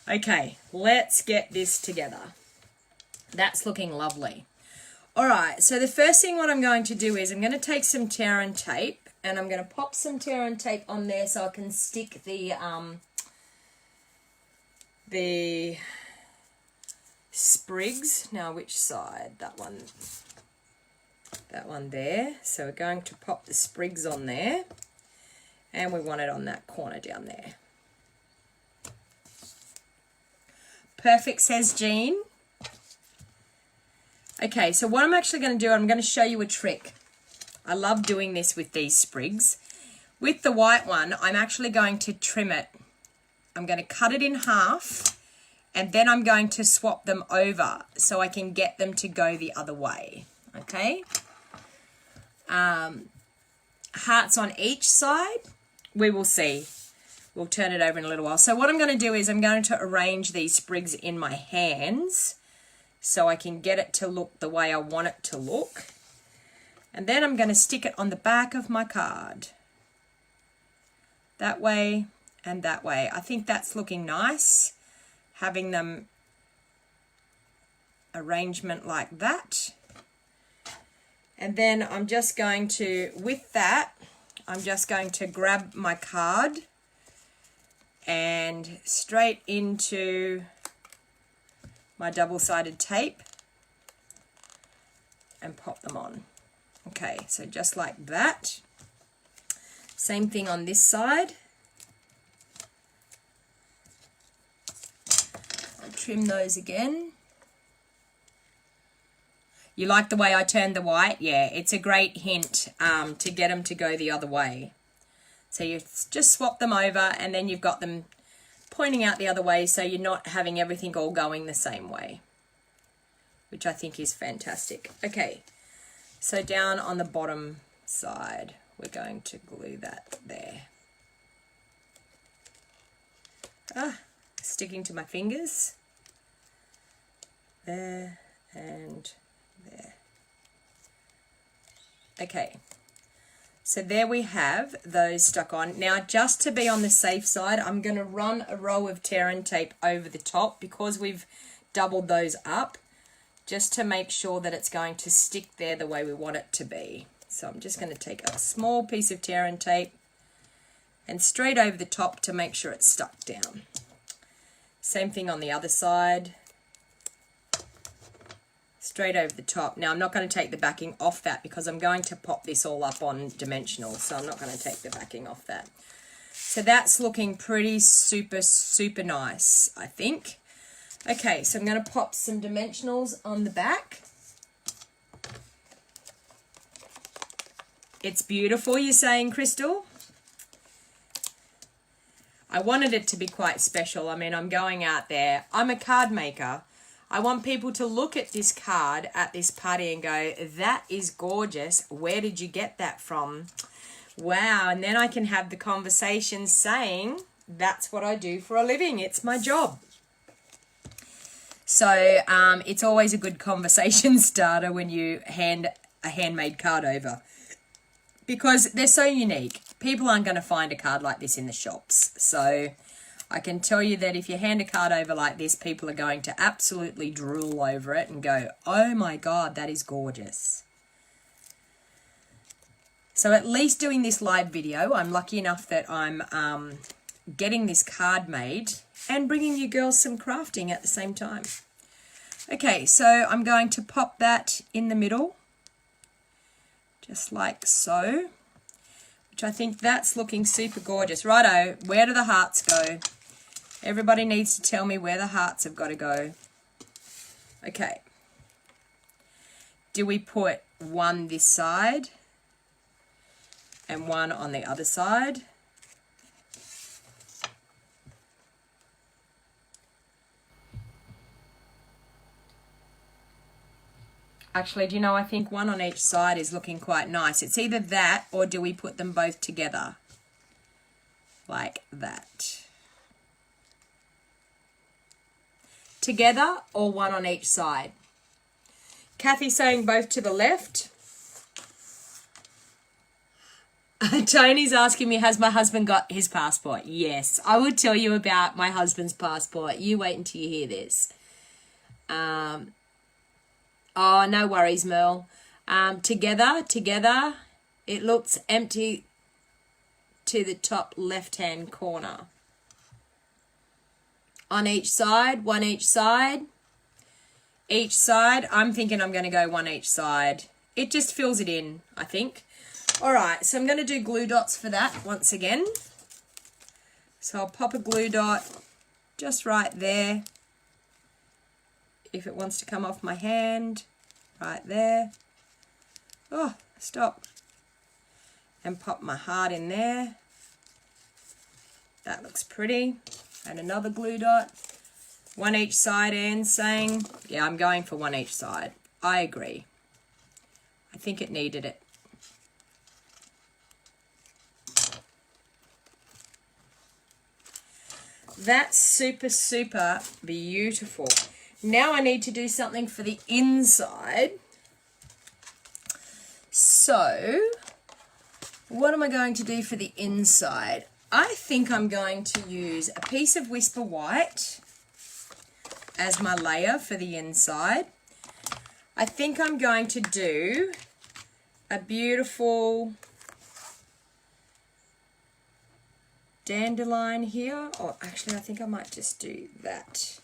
Okay, let's get this together. That's looking lovely. All right, so the first thing what I'm going to do is I'm going to take some tear and tape and I'm going to pop some tear and tape on there so I can stick the sprigs. Now which side? That one there. So we're going to pop the sprigs on there and we want it on that corner down there. Perfect, says Jean. Okay, so what I'm actually going to do, I'm going to show you a trick. I love doing this with these sprigs. With the white one, I'm actually going to trim it. I'm going to cut it in half and then I'm going to swap them over so I can get them to go the other way. Okay? Hearts on each side. We will see. We'll turn it over in a little while. So what I'm going to do is I'm going to arrange these sprigs in my hands so I can get it to look the way I want it to look. And then I'm going to stick it on the back of my card. That way and that way. I think that's looking nice. Having them arrangement like that. And then I'm just going to, with that, I'm just going to grab my card and straight into my double-sided tape and pop them on. Okay, so just like that. Same thing on this side. I'll trim those again. You like the way I turned the white? Yeah, it's a great hint to get them to go the other way. So you just swap them over and then you've got them pointing out the other way so you're not having everything all going the same way, which I think is fantastic. Okay, so down on the bottom side, we're going to glue that there. Sticking to my fingers. There and there. Okay. So there we have those stuck on. Now, just to be on the safe side, I'm going to run a row of tear and tape over the top because we've doubled those up, just to make sure that it's going to stick there the way we want it to be. So I'm just going to take a small piece of tear and tape and straight over the top to make sure it's stuck down. Same thing on the other side. Straight over the top. Now I'm not going to take the backing off that because I'm going to pop this all up on dimensional, so I'm not going to take the backing off that. So that's looking pretty super nice, I think. Okay, so I'm going to pop some dimensionals on the back. It's beautiful, you're saying, Crystal? I wanted it to be quite special. I mean, I'm going out there. I'm a card maker. I want people to look at this card at this party and go, that is gorgeous. Where did you get that from? Wow. And then I can have the conversation saying, that's what I do for a living. It's my job. So it's always a good conversation starter when you hand a handmade card over, because they're so unique. People aren't going to find a card like this in the shops. So I can tell you that if you hand a card over like this, people are going to absolutely drool over it and go, oh my God, that is gorgeous. So at least doing this live video, I'm lucky enough that I'm getting this card made and bringing you girls some crafting at the same time. Okay, so I'm going to pop that in the middle, just like so, which I think that's looking super gorgeous. Righto, where do the hearts go? Everybody needs to tell me where the hearts have got to go. Okay. do we put one this side and one on the other side? Actually, do you know, I think one on each side is looking quite nice. It's either that or do we put them both together? Like that. Together or one on each side? Kathy's saying both to the left. Tony's asking me, has my husband got his passport? Yes, I will tell you about my husband's passport. You wait until you hear this. Oh, no worries, Merle. Together, it looks empty to the top left-hand corner. On each side, one each side. Each side, I'm thinking I'm going to go one each side. It just fills it in, I think. All right, so I'm going to do glue dots for that once again. So I'll pop a glue dot just right there. If it wants to come off my hand, right there. Oh, stop. And pop my heart in there. That looks pretty. And another glue dot. One each side, and saying, yeah, I'm going for one each side. I agree. I think it needed it. That's super, super beautiful. Now I need to do something for the inside. So, what am I going to do for the inside? I think I'm going to use a piece of Whisper White as my layer for the inside. I think I'm going to do a beautiful dandelion here. Or actually, I think I might just do that.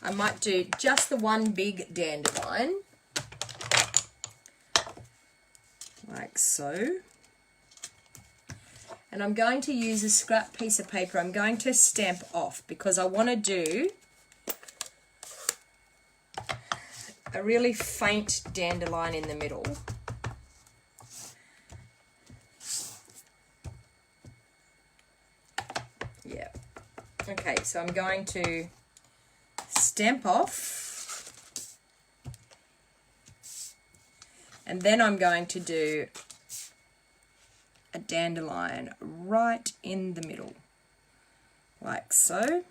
I might do just the one big dandelion, like so. And I'm going to use a scrap piece of paper. I'm going to stamp off because I want to do a really faint dandelion in the middle. Yeah. Okay, so I'm going to stamp off, and then I'm going to do a dandelion right in the middle, like so. I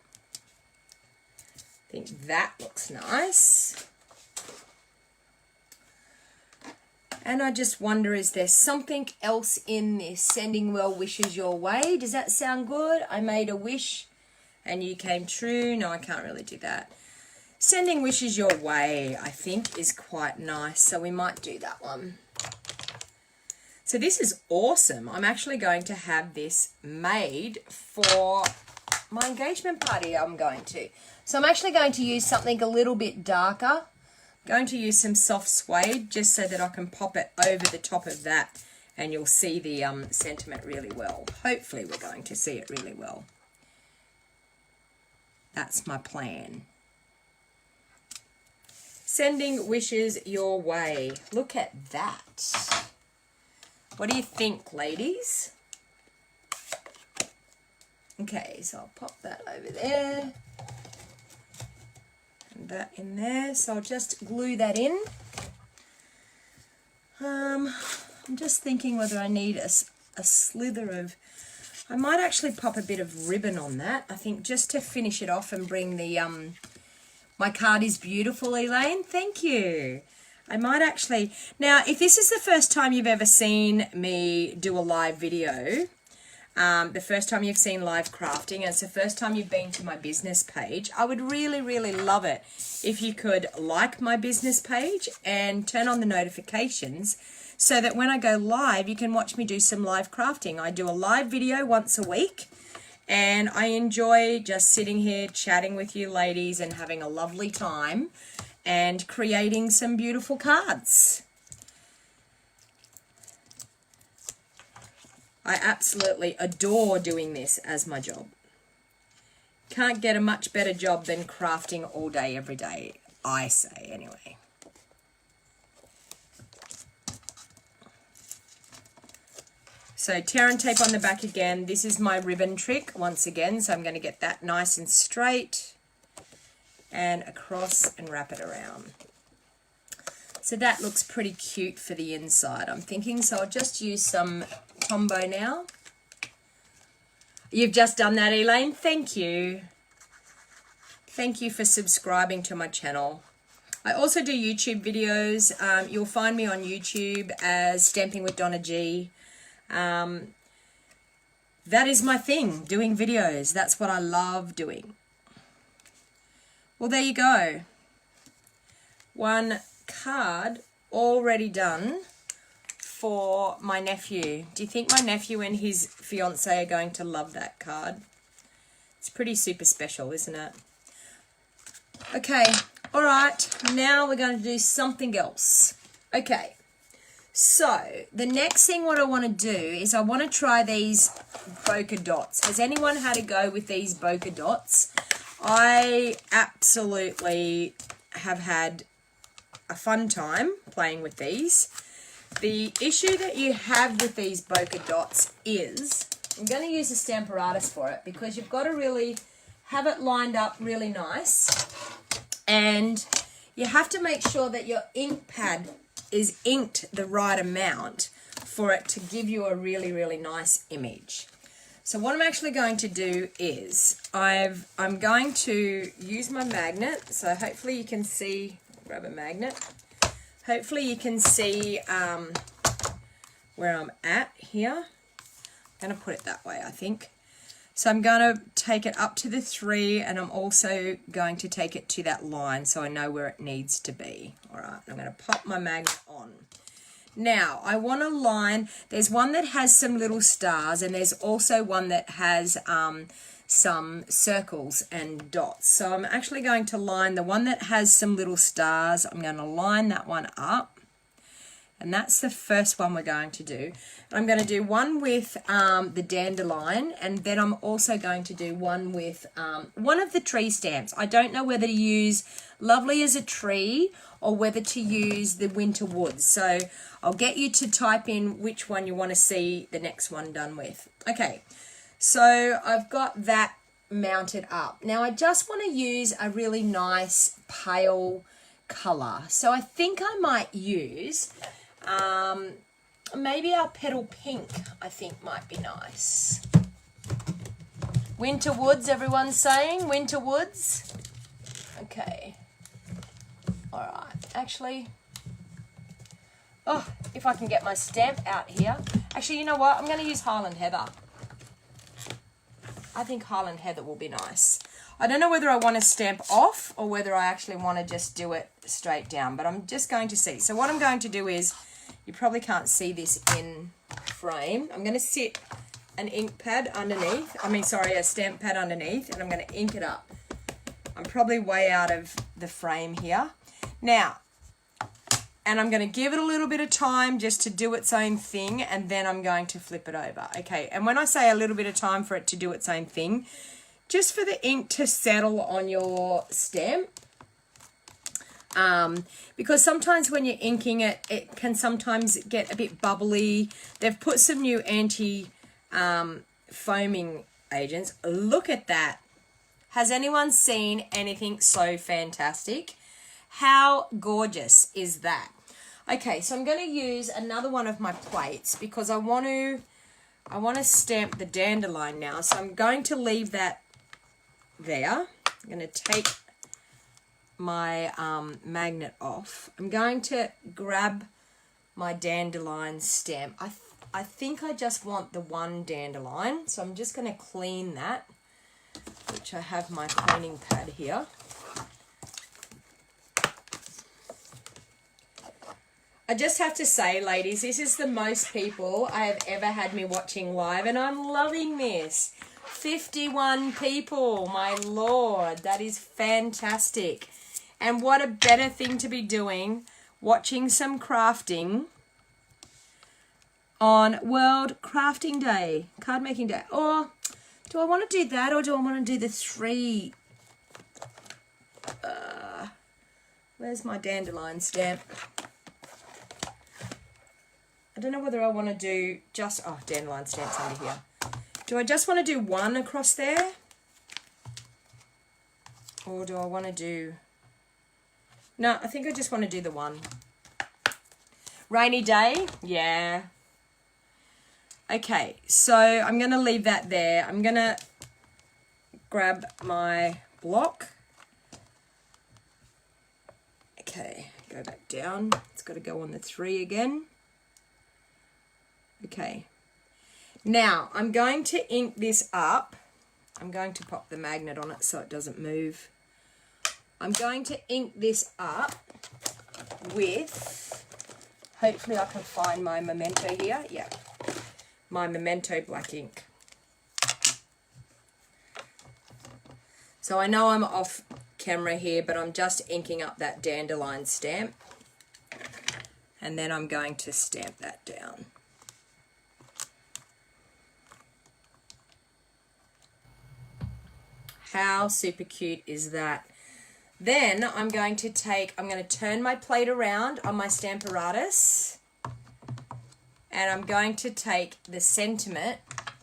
think that looks nice. And I just wonder, is there something else in this? Sending well wishes your way. Does that sound good? I made a wish and you came true. No, I can't really do that. Sending wishes your way, I think, is quite nice. So we might do that one. So this is awesome. I'm actually going to have this made for my engagement party I'm going to. So I'm actually going to use something a little bit darker. I'm going to use some soft suede just so that I can pop it over the top of that and you'll see the sentiment really well. Hopefully we're going to see it really well. That's my plan. Sending wishes your way. Look at that. What do you think, ladies? Okay, so I'll pop that over there. And that in there. So I'll just glue that in. I'm just thinking whether I need a slither of... I might actually pop a bit of ribbon on that. I think just to finish it off and bring the... my card is beautiful, Elaine. Thank you. I might actually... Now, if this is the first time you've ever seen me do a live video, the first time you've seen live crafting, and it's the first time you've been to my business page, I would really, really love it if you could like my business page and turn on the notifications so that when I go live, you can watch me do some live crafting. I do a live video once a week, and I enjoy just sitting here chatting with you ladies and having a lovely time and creating some beautiful cards. I absolutely adore doing this as my job. Can't get a much better job than crafting all day, every day, I say anyway. So tear and tape on the back again. This is my ribbon trick once again. So I'm going to get that nice and straight and across and wrap it around. So that looks pretty cute for the inside, I'm thinking. So I'll just use some Tombow now. You've just done that, Elaine. Thank you. Thank you for subscribing to my channel. I also do YouTube videos. You'll find me on YouTube as Stamping with DonnaG. That is my thing, doing videos. That's what I love doing. Well, there you go. One card already done for my nephew. Do you think my nephew and his fiance are going to love that card? It's pretty super special, isn't it? Okay, all right, now we're going to do something else. Okay, so the next thing what I want to do is I want to try these bokeh dots. Has anyone had a go with these bokeh dots? I absolutely have had a fun time playing with these. The issue that you have with these bokeh dots is, I'm going to use a Stamparatus for it because you've got to really have it lined up really nice, and you have to make sure that your ink pad is inked the right amount for it to give you a really, really nice image. So what I'm actually going to do is I'm going to use my magnet. So hopefully you can see, grab a magnet. Hopefully you can see where I'm at here. I'm going to put it that way, I think. So I'm going to take it up to the 3, and I'm also going to take it to that line so I know where it needs to be. All right, I'm going to pop my magnet on. Now, I want to line, there's one that has some little stars, and there's also one that has some circles and dots. So I'm actually going to line the one that has some little stars. I'm going to line that one up, and that's the first one we're going to do. And I'm going to do one with the dandelion, and then I'm also going to do one with one of the tree stamps. I don't know whether to use Lovely as a Tree or whether to use the Winter Woods. So I'll get you to type in which one you want to see the next one done with. Okay, so I've got that mounted up. Now I just want to use a really nice pale colour. So I think I might use maybe our Petal Pink, I think might be nice. Winter Woods, everyone's saying? Winter Woods? Okay. All right. Actually, oh, if I can get my stamp out here. Actually, you know what? I'm going to use Highland Heather. I think Highland Heather will be nice. I don't know whether I want to stamp off or whether I actually want to just do it straight down, but I'm just going to see. So what I'm going to do is, you probably can't see this in frame. I'm going to sit an ink pad underneath. A stamp pad underneath, and I'm going to ink it up. I'm probably way out of the frame here. Now, and I'm going to give it a little bit of time just to do its own thing, and then I'm going to flip it over. Okay, and when I say a little bit of time for it to do its own thing, just for the ink to settle on your stamp. Because sometimes when you're inking it, it can sometimes get a bit bubbly. They've put some new anti-foaming agents. Look at that. Has anyone seen anything so fantastic? How gorgeous is that? Okay, so I'm going to use another one of my plates because I want to stamp the dandelion now. So I'm going to leave that there. I'm going to take my magnet off. I'm going to grab my dandelion stamp. I think I just want the one dandelion, so I'm just going to clean that, which I have my cleaning pad here. I just have to say, ladies, this is the most people I have ever had me watching live, and I'm loving this. 51 people, my Lord, that is fantastic. And what a better thing to be doing, watching some crafting on World Crafting Day, Card Making Day. Or do I want to do that, or do I want to do the 3? Where's my dandelion stamp? I don't know whether I want to do just, oh, dandelion stamps under here. Do I just want to do one across there? Or do I want to do, no, I think I just want to do the one. Rainy day, yeah. Okay, so I'm going to leave that there. I'm going to grab my block. Okay, go back down. It's got to go on the 3 again. Okay. Now, I'm going to ink this up. I'm going to pop the magnet on it so it doesn't move. I'm going to ink this up with, hopefully I can find my Memento here. Yeah, my Memento black ink. So I know I'm off camera here, but I'm just inking up that dandelion stamp. And then I'm going to stamp that down. How super cute is that? Then I'm going to turn my plate around on my Stamparatus, and I'm going to take the sentiment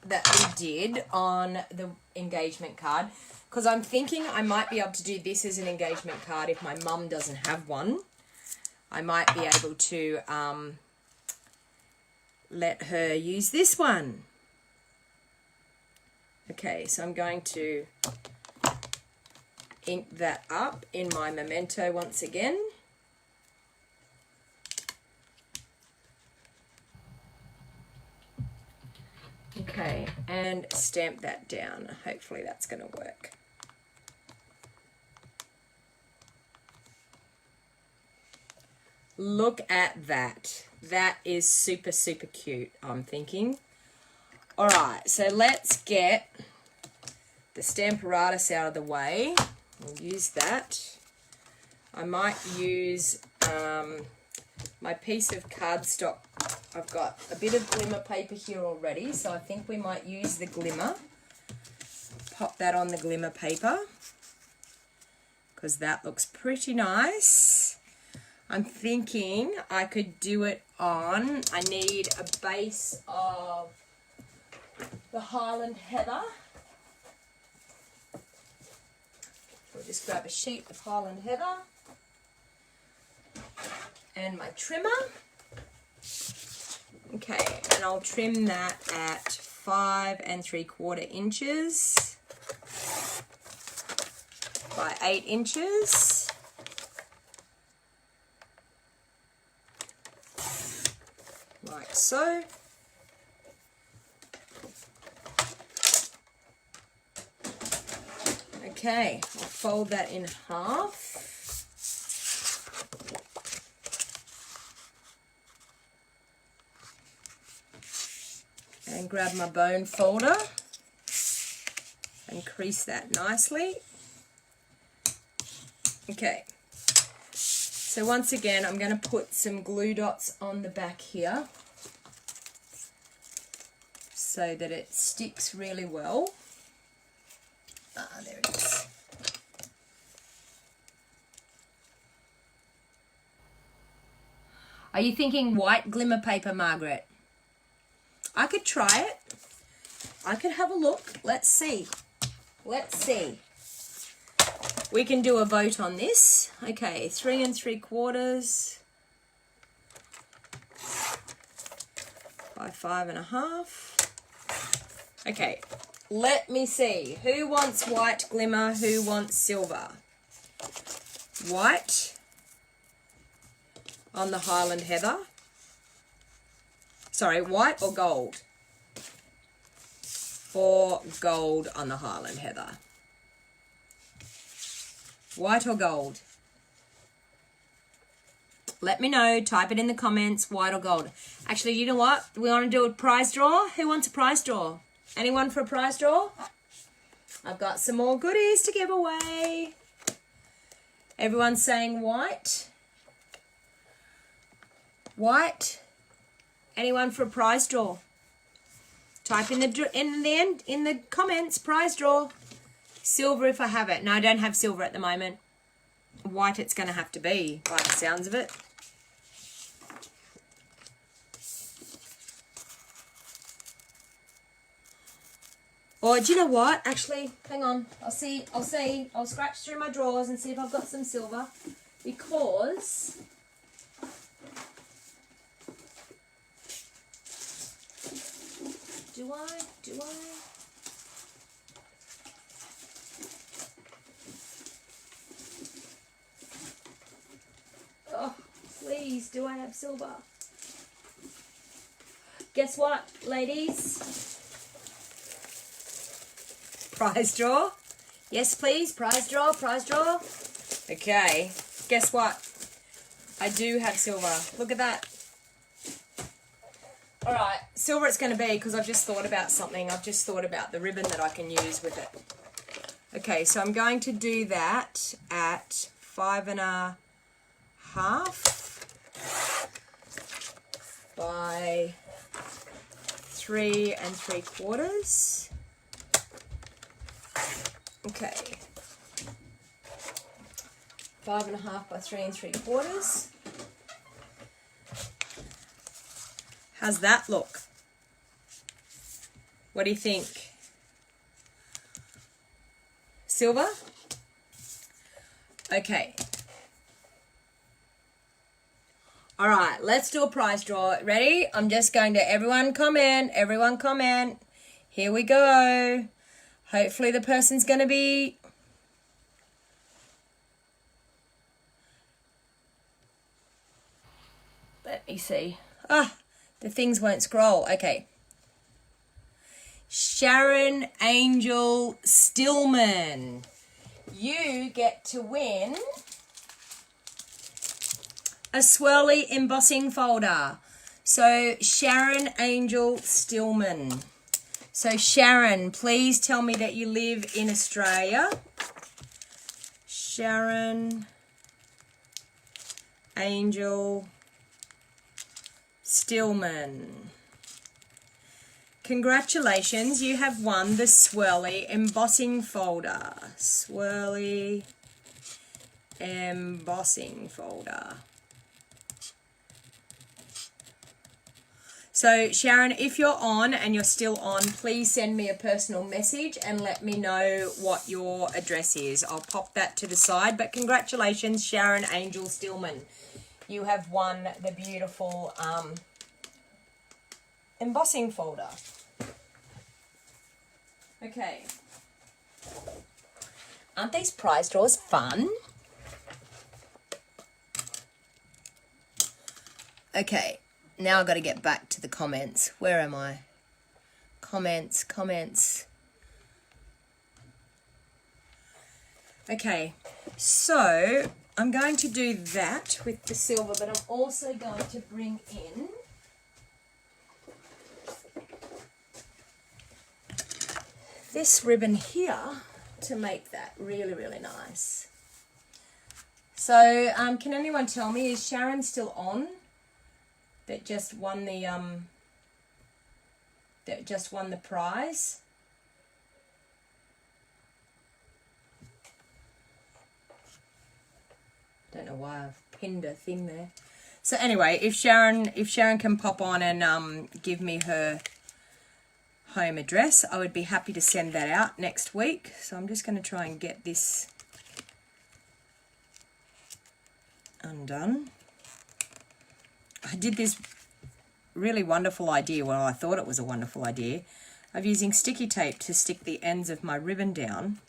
that we did on the engagement card, because I'm thinking I might be able to do this as an engagement card if my mum doesn't have one. I might be able to let her use this one. Okay, so I'm going to ink that up in my Memento once again. Okay, and stamp that down. Hopefully that's going to work. Look at that. That is super, super cute, I'm thinking. All right, so let's get the Stamparatus out of the way. We'll use that. I might use my piece of cardstock. I've got a bit of glimmer paper here already, so I think we might use the glimmer. Pop that on the glimmer paper, because that looks pretty nice. I'm thinking I could do it on, I need a base of the Highland Heather. We'll just grab a sheet of Highland Heather and my trimmer. Okay, and I'll trim that at 5 3/4 inches by 8 inches. Like so. Okay, I'll fold that in half. And grab my bone folder and crease that nicely. Okay, so once again I'm going to put some glue dots on the back here so that it sticks really well. There it is. Are you thinking white glimmer paper, Margaret? I could try it. I could have a look. Let's see. Let's see. We can do a vote on this. Okay, 3 3/4 by 5 1/2. Okay. Let me see. Who wants white glimmer? Who wants silver? White on the Highland Heather. Sorry, white or gold? Or gold on the Highland Heather. White or gold? Let me know. Type it in the comments, white or gold. Actually, you know what? We want to do a prize draw. Who wants a prize draw? Anyone for a prize draw? I've got some more goodies to give away. Everyone's saying white. White. Anyone for a prize draw? Type in the comments, prize draw. Silver if I have it. No, I don't have silver at the moment. White it's going to have to be, by the sounds of it. Or do you know what? Actually, hang on. I'll see. I'll scratch through my drawers and see if I've got some silver. Because do I? Oh, please, do I have silver? Guess what, ladies? Prize draw. Yes, please. Prize draw. Okay. Guess what? I do have silver. Look at that. All right. Silver it's going to be because I've just thought about something. I've just thought about the ribbon that I can use with it. Okay, so I'm going to do that at 5.5 by 3 3/4. Okay, 5.5 by 3 3/4. How's that look? What do you think? Silver? Okay. All right, let's do a prize draw. Ready? I'm just going to everyone comment. Here we go. Hopefully the person's going to be... Let me see. The things won't scroll. Okay. Sharon Angel Stillman. You get to win a swirly embossing folder. So Sharon Angel Stillman. So Sharon, please tell me that you live in Australia. Sharon Angel Stillman. Congratulations, you have won the swirly embossing folder. Swirly embossing folder. So Sharon, if you're on and you're still on, please send me a personal message and let me know what your address is. I'll pop that to the side. But congratulations, Sharon Angel Stillman. You have won the beautiful embossing folder. Okay. Aren't these prize draws fun? Okay. Now I've got to get back to the comments. Where am I? Comments. Okay, so I'm going to do that with the silver, but I'm also going to bring in this ribbon here to make that really, really nice. So, can anyone tell me, is Sharon still on? That just won the prize. Don't know why I've pinned a thing there. So anyway, if Sharon can pop on and give me her home address, I would be happy to send that out next week. So I'm just going to try and get this undone. I did this really wonderful idea, well, I thought it was a wonderful idea, of using sticky tape to stick the ends of my ribbon down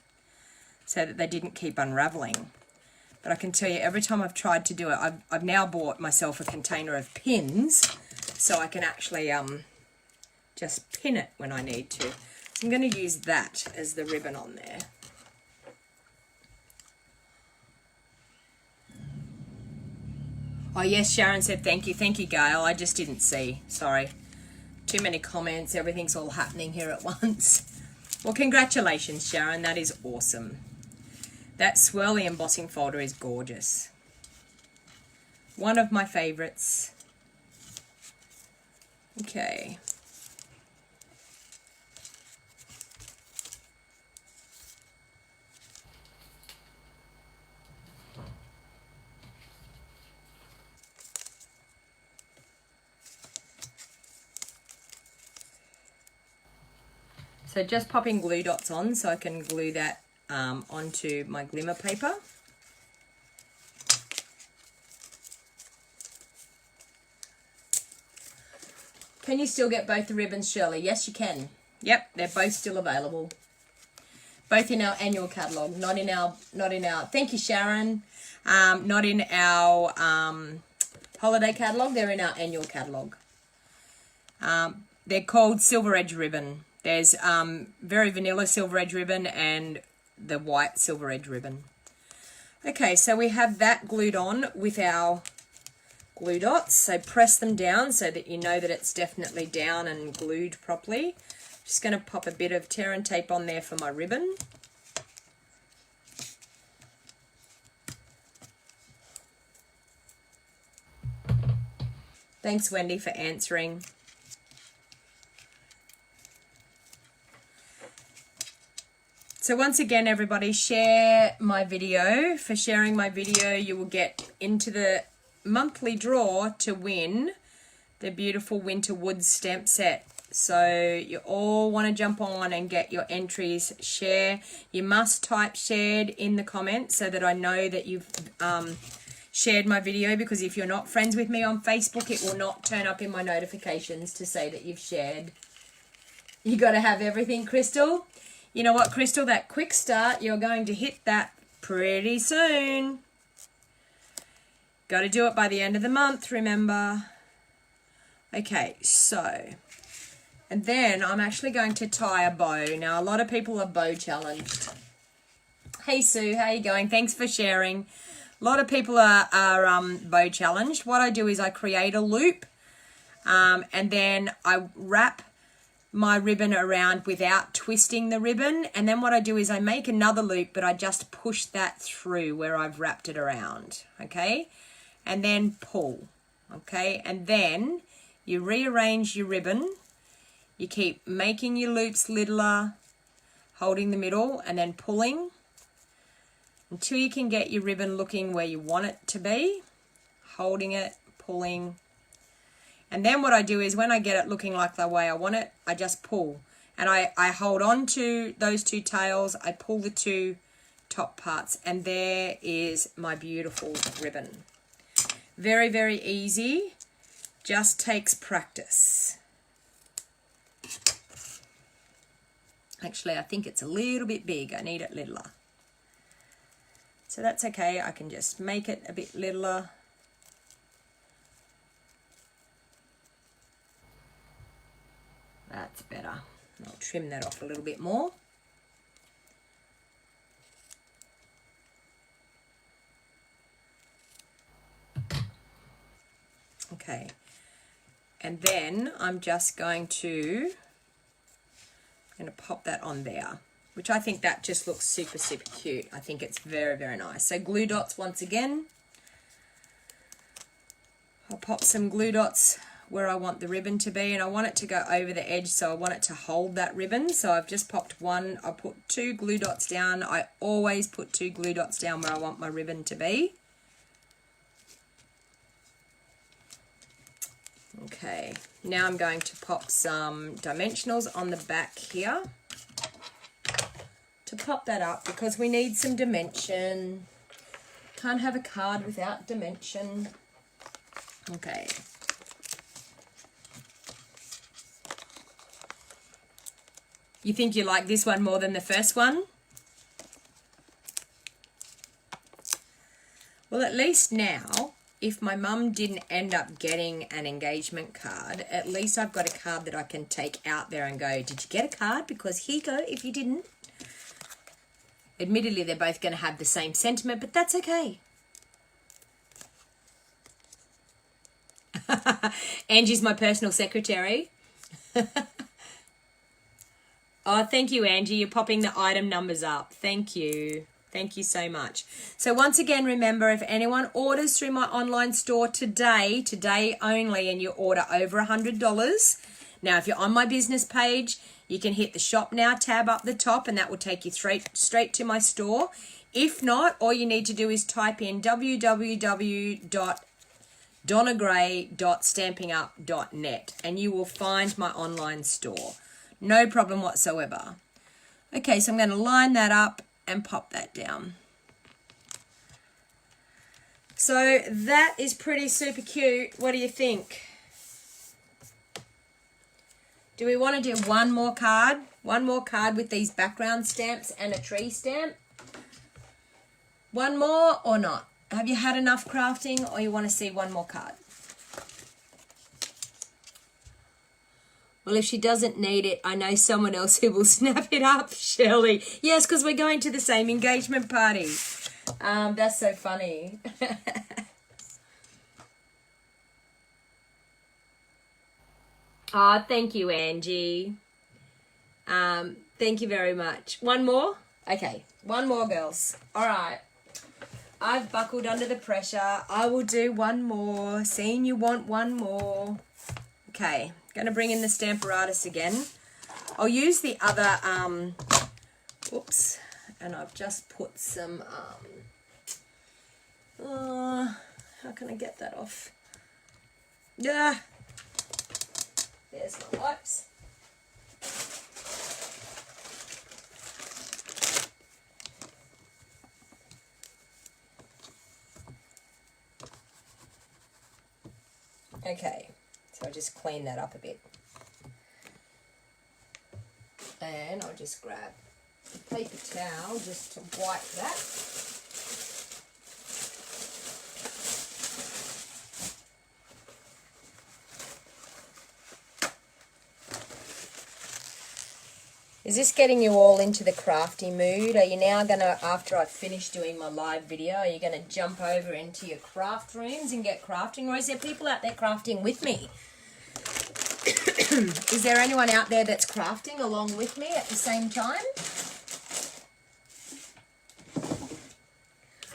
so that they didn't keep unraveling. But I can tell you, every time I've tried to do it, I've now bought myself a container of pins so I can actually just pin it when I need to. So I'm going to use that as the ribbon on there. Oh, yes, Sharon said thank you. Thank you, Gail. I just didn't see. Sorry. Too many comments. Everything's all happening here at once. Well, congratulations, Sharon. That is awesome. That swirly embossing folder is gorgeous. One of my favorites. Okay. So just popping glue dots on so I can glue that onto my glimmer paper. Can you still get both the ribbons, Shirley? Yes, you can. Yep, they're both still available. Both in our annual catalogue, not in our, thank you, Sharon. Not in our holiday catalogue, they're in our annual catalogue. They're called Silver Edge Ribbon. There's very vanilla Silver Edge Ribbon and the white Silver Edge Ribbon. Okay, so we have that glued on with our glue dots. So press them down so that you know that it's definitely down and glued properly. Just going to pop a bit of tear and tape on there for my ribbon. Thanks, Wendy, for answering. So once again, everybody, share my video. For sharing my video, you will get into the monthly draw to win the beautiful Winter Woods stamp set. So you all want to jump on and get your entries. Share. You must type shared in the comments so that I know that you've shared my video, because if you're not friends with me on Facebook, it will not turn up in my notifications to say that you've shared. You got to have everything, Crystal. You know what, Crystal, that quick start, you're going to hit that pretty soon. Got to do it by the end of the month, remember. Okay, so, and then I'm actually going to tie a bow. Now, a lot of people are bow challenged. Hey, Sue, how you going? Thanks for sharing. A lot of people are bow challenged. What I do is I create a loop, and then I wrap my ribbon around without twisting the ribbon, and then what I do is I make another loop, but I just push that through where I've wrapped it around, okay, and then pull, okay, and then you rearrange your ribbon. You keep making your loops littler, holding the middle, and then pulling until you can get your ribbon looking where you want it to be, holding it, pulling. And then what I do is when I get it looking like the way I want it, I just pull. And I hold on to those two tails, I pull the two top parts, and there is my beautiful ribbon. Very, very easy, just takes practice. Actually, I think it's a little bit big, I need it littler. So that's okay, I can just make it a bit littler. That's better. I'll trim that off a little bit more. Okay. And then I'm just going to pop that on there, which I think that just looks super, super cute. I think it's very, very nice. So glue dots once again. I'll pop some glue dots where I want the ribbon to be, and I want it to go over the edge, so I want it to hold that ribbon. So I've just popped one, I put two glue dots down. I always put two glue dots down where I want my ribbon to be. Okay, now I'm going to pop some dimensionals on the back here to pop that up, because we need some dimension. Can't have a card without dimension. Okay. You think you like this one more than the first one? Well, at least now, if my mum didn't end up getting an engagement card, at least I've got a card that I can take out there and go, did you get a card? Because here you go if you didn't. Admittedly, they're both going to have the same sentiment, but that's okay. Angie's my personal secretary. Oh, thank you, Angie. You're popping the item numbers up. Thank you. Thank you so much. So once again, remember, if anyone orders through my online store today only, and you order over $100, now if you're on my business page, you can hit the Shop Now tab up the top, and that will take you straight to my store. If not, all you need to do is type in www.donnagray.stampingup.net, and you will find my online store. No problem whatsoever. Okay, so I'm going to line that up and pop that down. So that is pretty super cute. What do you think? Do we want to do one more card? One more card with these background stamps and a tree stamp? One more or not? Have you had enough crafting, or you want to see one more card? Well, if she doesn't need it, I know someone else who will snap it up, Shirley. Yes, because we're going to the same engagement party. That's so funny. Oh, thank you, Angie. Thank you very much. One more? Okay, one more, girls. All right. I've buckled under the pressure. I will do one more. Seeing you want one more. Okay, going to bring in the Stamparatus again. I'll use the other, oops, and I've just put some, how can I get that off? Yeah. There's my wipes. Okay, so I'll just clean that up a bit. And I'll just grab a paper towel just to wipe that. Is this getting you all into the crafty mood? Are you now going to, after I've finished doing my live video, are you going to jump over into your craft rooms and get crafting? Or is there people out there crafting with me? Is there anyone out there that's crafting along with me at the same time?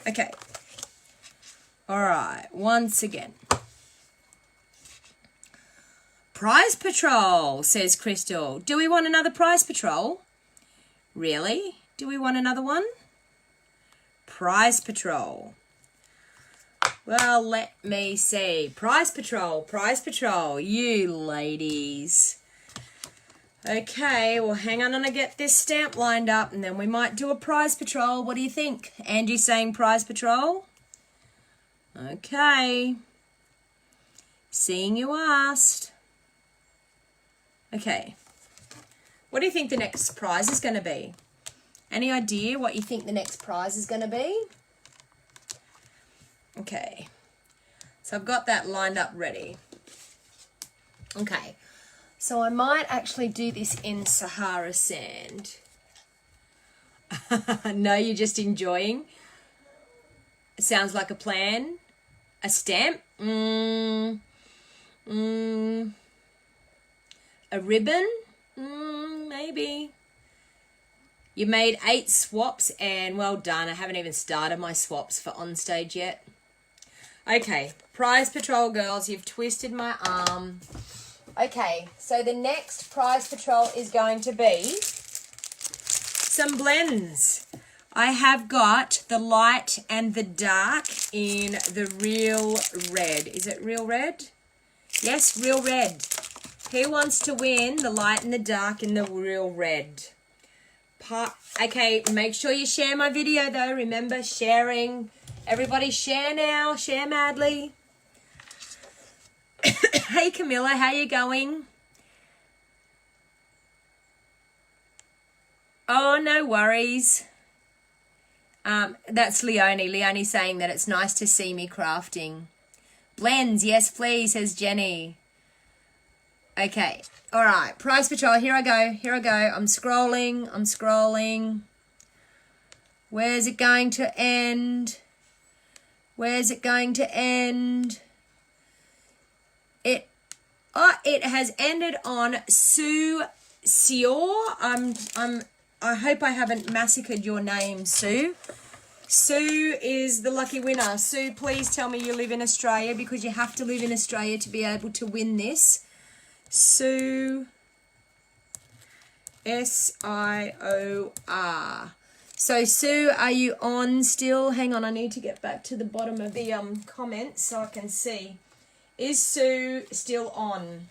Okay. All right. Once again. Prize Patrol, says Crystal. Do we want another Prize Patrol? Really? Do we want another one? Prize Patrol. Well, let me see. Prize Patrol, you ladies. Okay, well, hang on and I get this stamp lined up, and then we might do a Prize Patrol. What do you think? Angie saying Prize Patrol? Okay. Seeing you asked. Okay. What do you think the next prize is going to be? Any idea what you think the next prize is going to be? Okay. So I've got that lined up ready. Okay. So I might actually do this in Sahara sand. No, you're just enjoying. It sounds like a plan. A stamp. A ribbon? Maybe. You made 8 swaps, and well done. I haven't even started my swaps for on stage yet. Okay, Prize Patrol girls, you've twisted my arm. Okay, so the next Prize Patrol is going to be some blends. I have got the light and the dark in the real red. Is it real red? Yes, real red. Who wants to win the light and the dark in the real red? Okay, make sure you share my video though. Remember, sharing. Everybody share now. Share madly. Hey Camilla, how you going? Oh, no worries. That's Leonie. Leonie saying that it's nice to see me crafting. Blends, yes please, says Jenny. Okay, all right. Prize Patrol, here I go. I'm scrolling. Where's it going to end? It has ended on Sue Sior. I hope I haven't massacred your name, Sue. Sue is the lucky winner. Sue, please tell me you live in Australia, because you have to live in Australia to be able to win this. Sue, S-I-O-R. So, Sue, are you on still? Hang on, I need to get back to the bottom of the comments so I can see. Is Sue still on?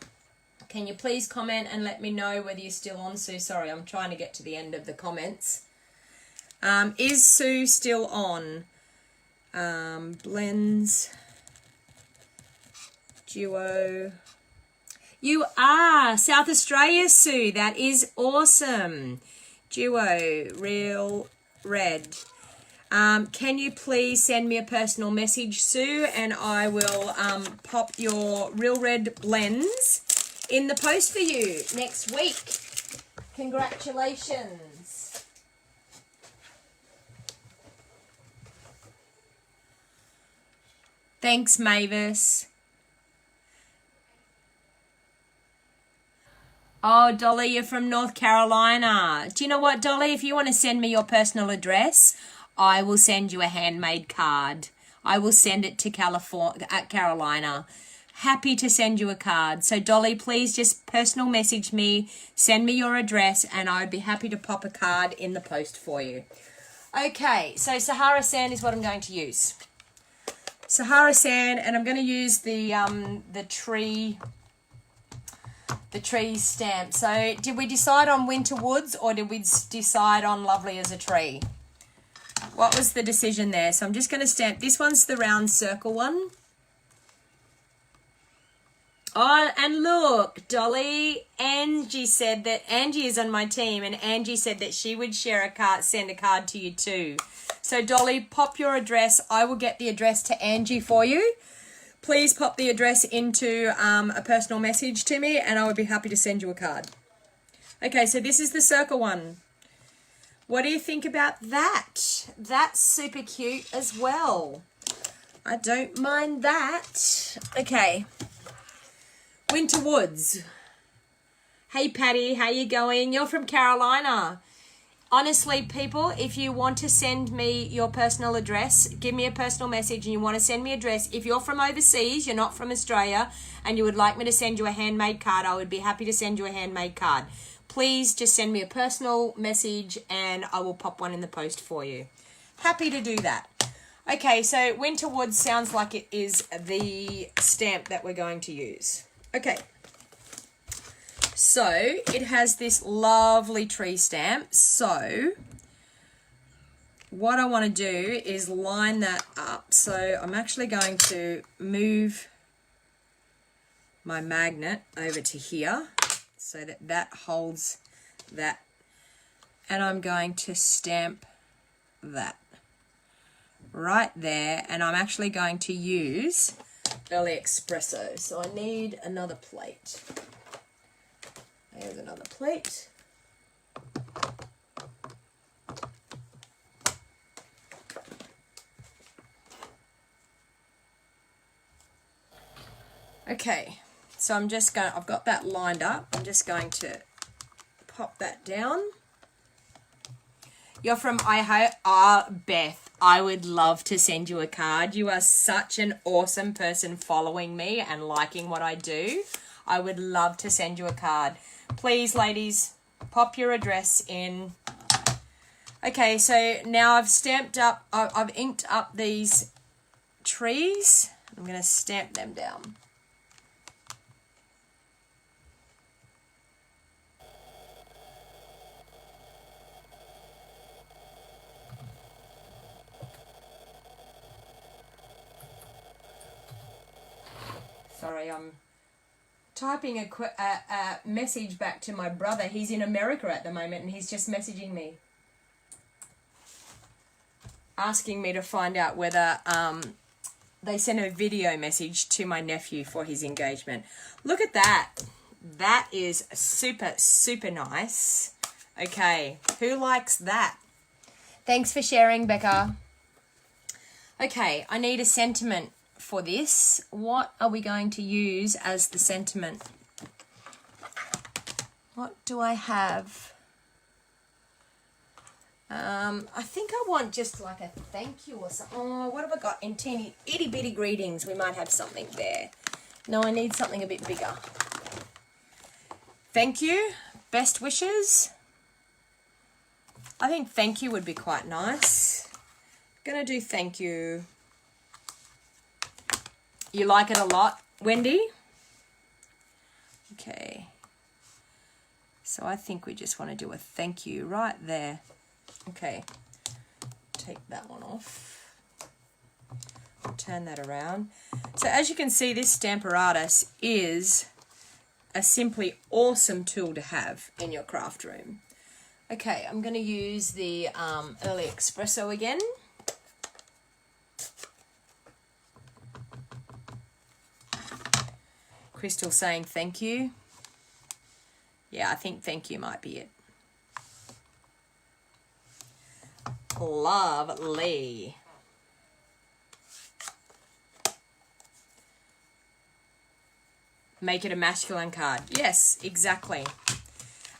Can you please comment and let me know whether you're still on, Sue? Sorry, I'm trying to get to the end of the comments. Is Sue still on? Blends. Duo. You are. South Australia, Sue. That is awesome. Duo. Real Red. Can you please send me a personal message, Sue, and I will pop your Real Red blends in the post for you next week. Congratulations. Thanks, Mavis. Oh, Dolly, you're from North Carolina. Do you know what, Dolly? If you want to send me your personal address, I will send you a handmade card. I will send it to Carolina. Happy to send you a card. So, Dolly, please just personal message me, send me your address, and I would be happy to pop a card in the post for you. Okay, so Sahara Sand is what I'm going to use. Sahara Sand, and I'm going to use the tree stamp. So did we decide on Winter Woods or did we decide on Lovely as a Tree? What was the decision there? So I'm just going to stamp. This one's the round circle one. Oh, and look, Dolly, Angie said that Angie is on my team, and Angie said that she would share a card, send a card to you too. So Dolly, pop your address. I will get the address to Angie for you. Please pop the address into a personal message to me, and I would be happy to send you a card. Okay, so this is the circle one. What do you think about that? That's super cute as well. I don't mind that. Okay. Winter Woods. Hey, Patty, how you going? You're from Carolina. Honestly, people, if you want to send me your personal address, give me a personal message and you want to send me address. If you're from overseas, you're not from Australia, and you would like me to send you a handmade card, I would be happy to send you a handmade card. Please just send me a personal message and I will pop one in the post for you. Happy to do that. Okay, so Winter Woods sounds like it is the stamp that we're going to use. Okay. So it has this lovely tree stamp. So what I want to do is line that up. So I'm actually going to move my magnet over to here so that that holds that. And I'm going to stamp that right there. And I'm actually going to use Early Espresso. So I need another plate. There's another plate. Okay, so I'm just going, I've got that lined up. I'm just going to pop that down. You're from Idaho. Beth, I would love to send you a card. You are such an awesome person following me and liking what I do. I would love to send you a card. Please, ladies, pop your address in. Okay, so now I've stamped up, I've inked up these trees. I'm going to stamp them down. Sorry, I'm typing a message back to my brother. He's in America at the moment and he's just messaging me, asking me to find out whether they sent a video message to my nephew for his engagement. Look at that. That is super, super nice. Okay, who likes that? Thanks for sharing, Becca. Okay, I need a sentiment for this. What are we going to use as the sentiment? What do I have? I think I want just like a thank you or something. Oh, what have I got? In teeny itty bitty greetings, we might have something there. No, I need something a bit bigger. Thank you, best wishes. I think thank you would be quite nice. Gonna do thank you. You like it a lot, Wendy? Okay. So I think we just want to do a thank you right there. Okay. Take that one off. Turn that around. So as you can see, this Stamparatus is a simply awesome tool to have in your craft room. Okay, I'm going to use the Early Espresso again. Crystal saying thank you. Yeah, I think thank you might be it. Lovely. Make it a masculine card. Yes, exactly.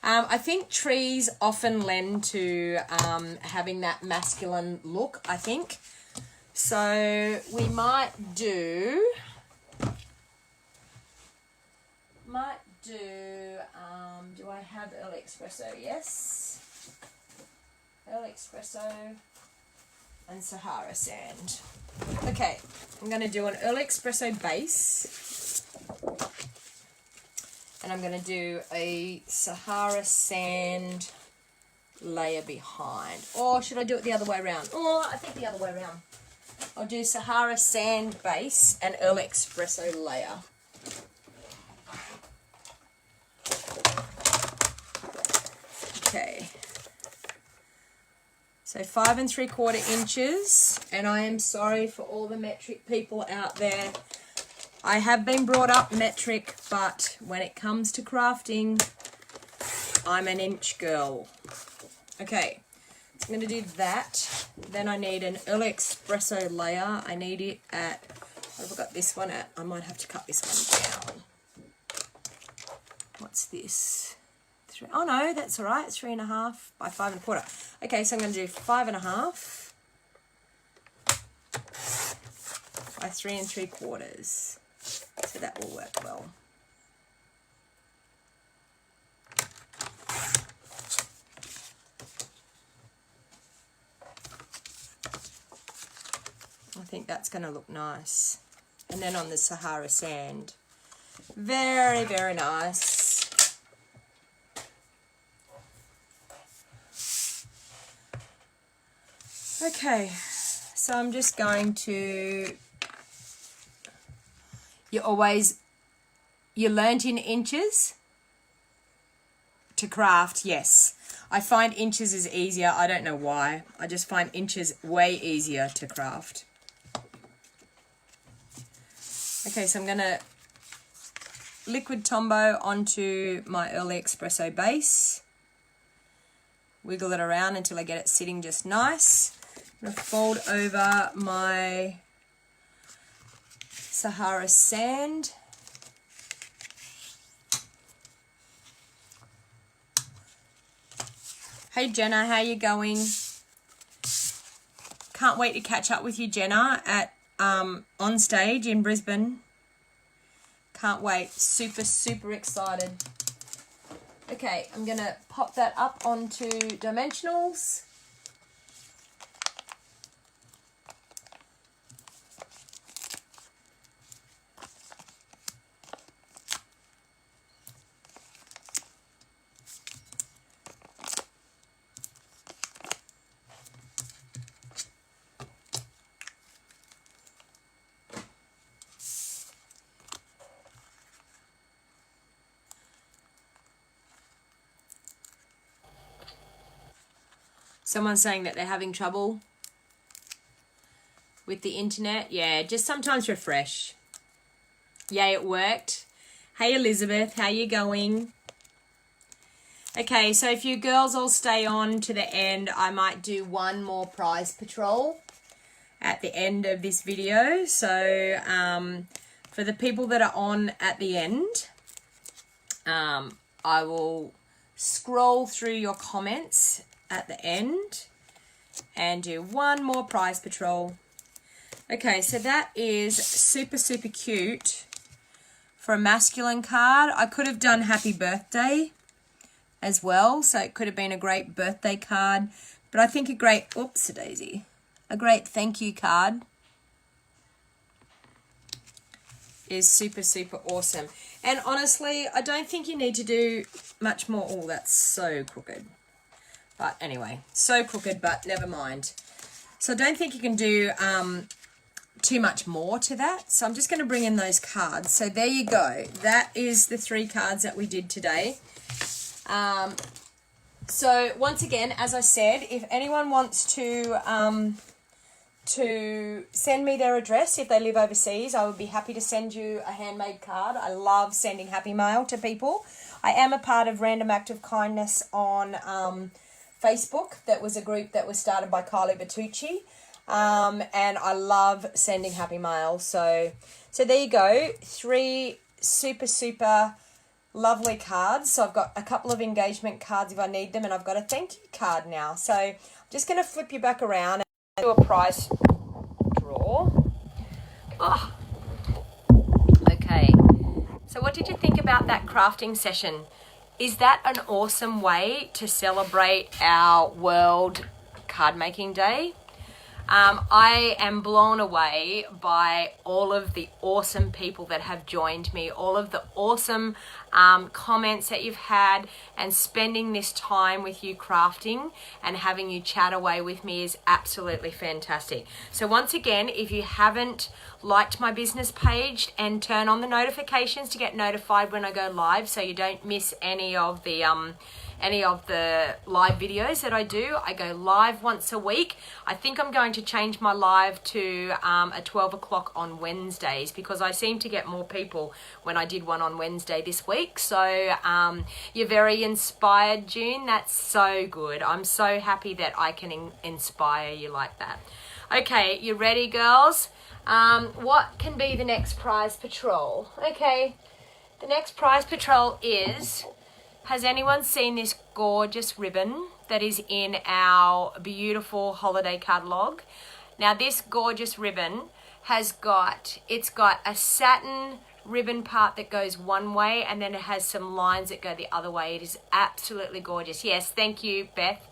I think trees often lend to having that masculine look, I think. So we might do do I have Early Espresso? Yes. Early Espresso and Sahara Sand. Okay, I'm going to do an Early Espresso base. And I'm going to do a Sahara Sand layer behind. Or should I do it the other way around? Oh, I think the other way around. I'll do Sahara Sand base and Early Espresso layer. Okay. So 5 3/4 inches. And I am sorry for all the metric people out there. I have been brought up metric, but when it comes to crafting, I'm an inch girl. Okay, so I'm going to do that. Then I need an Early Espresso layer. I need it at, what have I got this one at? I might have to cut this one down. What's this? Oh no, that's all right. 3.5 by 5 1/4. Okay, so I'm going to do 5.5 by 3 3/4. So that will work well. I think that's going to look nice. And then on the Sahara Sand. Very, very nice. Okay, so I'm just going to... You learnt in inches to craft, yes. I find inches is easier. I don't know why. I just find inches way easier to craft. Okay, so I'm going to liquid Tombow onto my Early Espresso base. Wiggle it around until I get it sitting just nice. I'm going to fold over my Sahara Sand. Hey Jenna, how you going? Can't wait to catch up with you, Jenna, at on stage in Brisbane. Can't wait. Super, super excited. Okay, I'm going to pop that up onto dimensionals. Someone's saying that they're having trouble with the internet. Yeah, just sometimes refresh. Yay, it worked. Hey Elizabeth, how you going? Okay, so if you girls all stay on to the end, I might do one more prize patrol at the end of this video. So for the people that are on at the end, I will scroll through your comments at the end and do one more prize patrol. Okay, so that is super, super cute for a masculine card. I could have done happy birthday as well, so it could have been a great birthday card, but I think a great, oops-a-daisy, a great thank you card is super, super awesome. And honestly, I don't think you need to do much more. Oh, that's so crooked. But anyway, so crooked, but never mind. So I don't think you can do too much more to that. So I'm just going to bring in those cards. So there you go. That is the 3 cards that we did today. So once again, as I said, if anyone wants to send me their address, if they live overseas, I would be happy to send you a handmade card. I love sending happy mail to people. I am a part of Random Act of Kindness on Facebook. That was a group that was started by Kylie Bertucci. And I love sending happy mail. So there you go. 3 super lovely cards. So I've got a couple of engagement cards if I need them, and I've got a thank you card now. So I'm just going to flip you back around and do a prize draw. Oh. Okay. So what did you think about that crafting session? Is that an awesome way to celebrate our World Card Making Day? I am blown away by all of the awesome people that have joined me, all of the awesome comments that you've had, and spending this time with you crafting and having you chat away with me is absolutely fantastic. So once again, if you haven't liked my business page, and turn on the notifications to get notified when I go live so you don't miss any of the live videos that I do. I go live once a week. I think I'm going to change my live to at 12 o'clock on Wednesdays, because I seem to get more people when I did one on Wednesday this week. So you're very inspired, June. That's so good. I'm so happy that I can inspire you like that. Okay, you ready, girls? What can be the next prize patrol? Okay, the next prize patrol is... Has anyone seen this gorgeous ribbon that is in our beautiful holiday catalogue? Now this gorgeous ribbon it's got a satin ribbon part that goes one way, and then it has some lines that go the other way. It is absolutely gorgeous. Yes, thank you, Beth.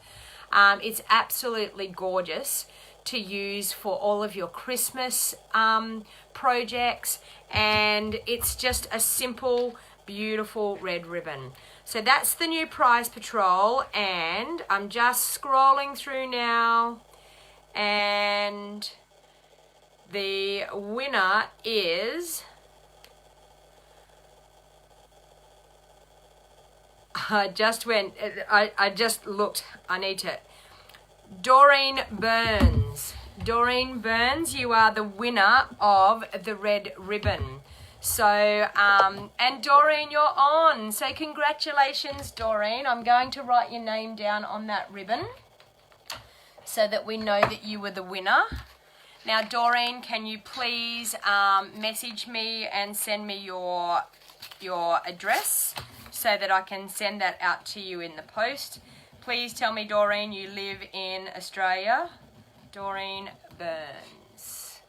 It's absolutely gorgeous to use for all of your Christmas projects, and it's just a simple, beautiful red ribbon. So that's the new prize patrol, and I'm just scrolling through now, and the winner is... I just looked. I need to... Doreen Burns. Doreen Burns, you are the winner of the red ribbon. So, and Doreen, you're on. So congratulations, Doreen. I'm going to write your name down on that ribbon so that we know that you were the winner. Now, Doreen, can you please message me and send me your address so that I can send that out to you in the post? Please tell me, Doreen, you live in Australia. Doreen Burns.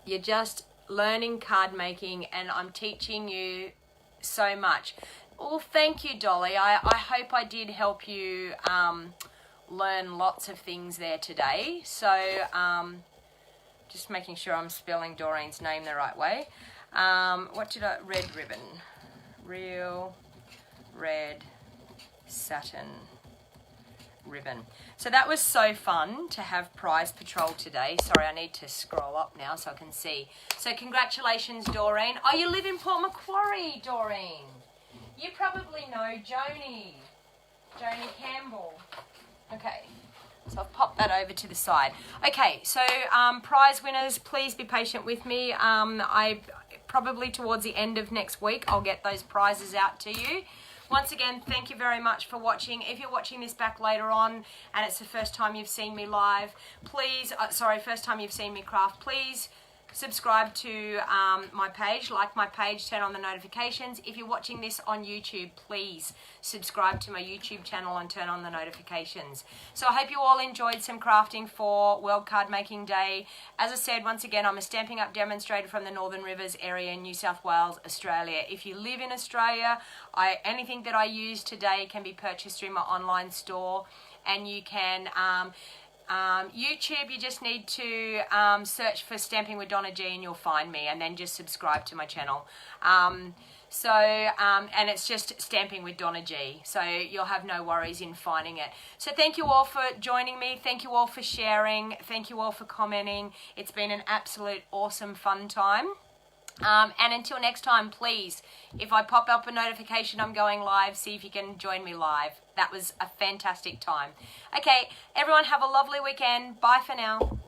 You're just learning card making, and I'm teaching you so much. Well, thank you, Dolly. I hope I did help you learn lots of things there today. So just making sure I'm spelling Doreen's name the right way. Red ribbon. Real red satin ribbon. So that was so fun to have prize patrol today. Sorry, I need to scroll up now so I can see. So congratulations, Doreen. Oh, you live in Port Macquarie, Doreen. You probably know Joni Campbell. Okay, so I've popped that over to the side. Okay, so prize winners, please be patient with me. I probably towards the end of next week, I'll get those prizes out to you. Once again, thank you very much for watching. If you're watching this back later on and it's the first time you've seen me live, please, first time you've seen me craft, please subscribe to my page, like my page, turn on the notifications. If you're watching this on YouTube, please subscribe to my YouTube channel and turn on the notifications. So I hope you all enjoyed some crafting for World Card Making Day. As I said, once again, I'm a Stampin' Up demonstrator from the Northern Rivers area in New South Wales, Australia. If you live in Australia, anything that I use today can be purchased through my online store, and you can YouTube, you just need to search for Stamping with Donna G and you'll find me, and then just subscribe to my channel. And it's just Stamping with Donna G, so you'll have no worries in finding it. So thank you all for joining me. Thank you all for sharing. Thank you all for commenting. It's been an absolute awesome fun time. And until next time, please, if I pop up a notification I'm going live, see if you can join me live. That was a fantastic time. Okay, everyone have a lovely weekend. Bye for now.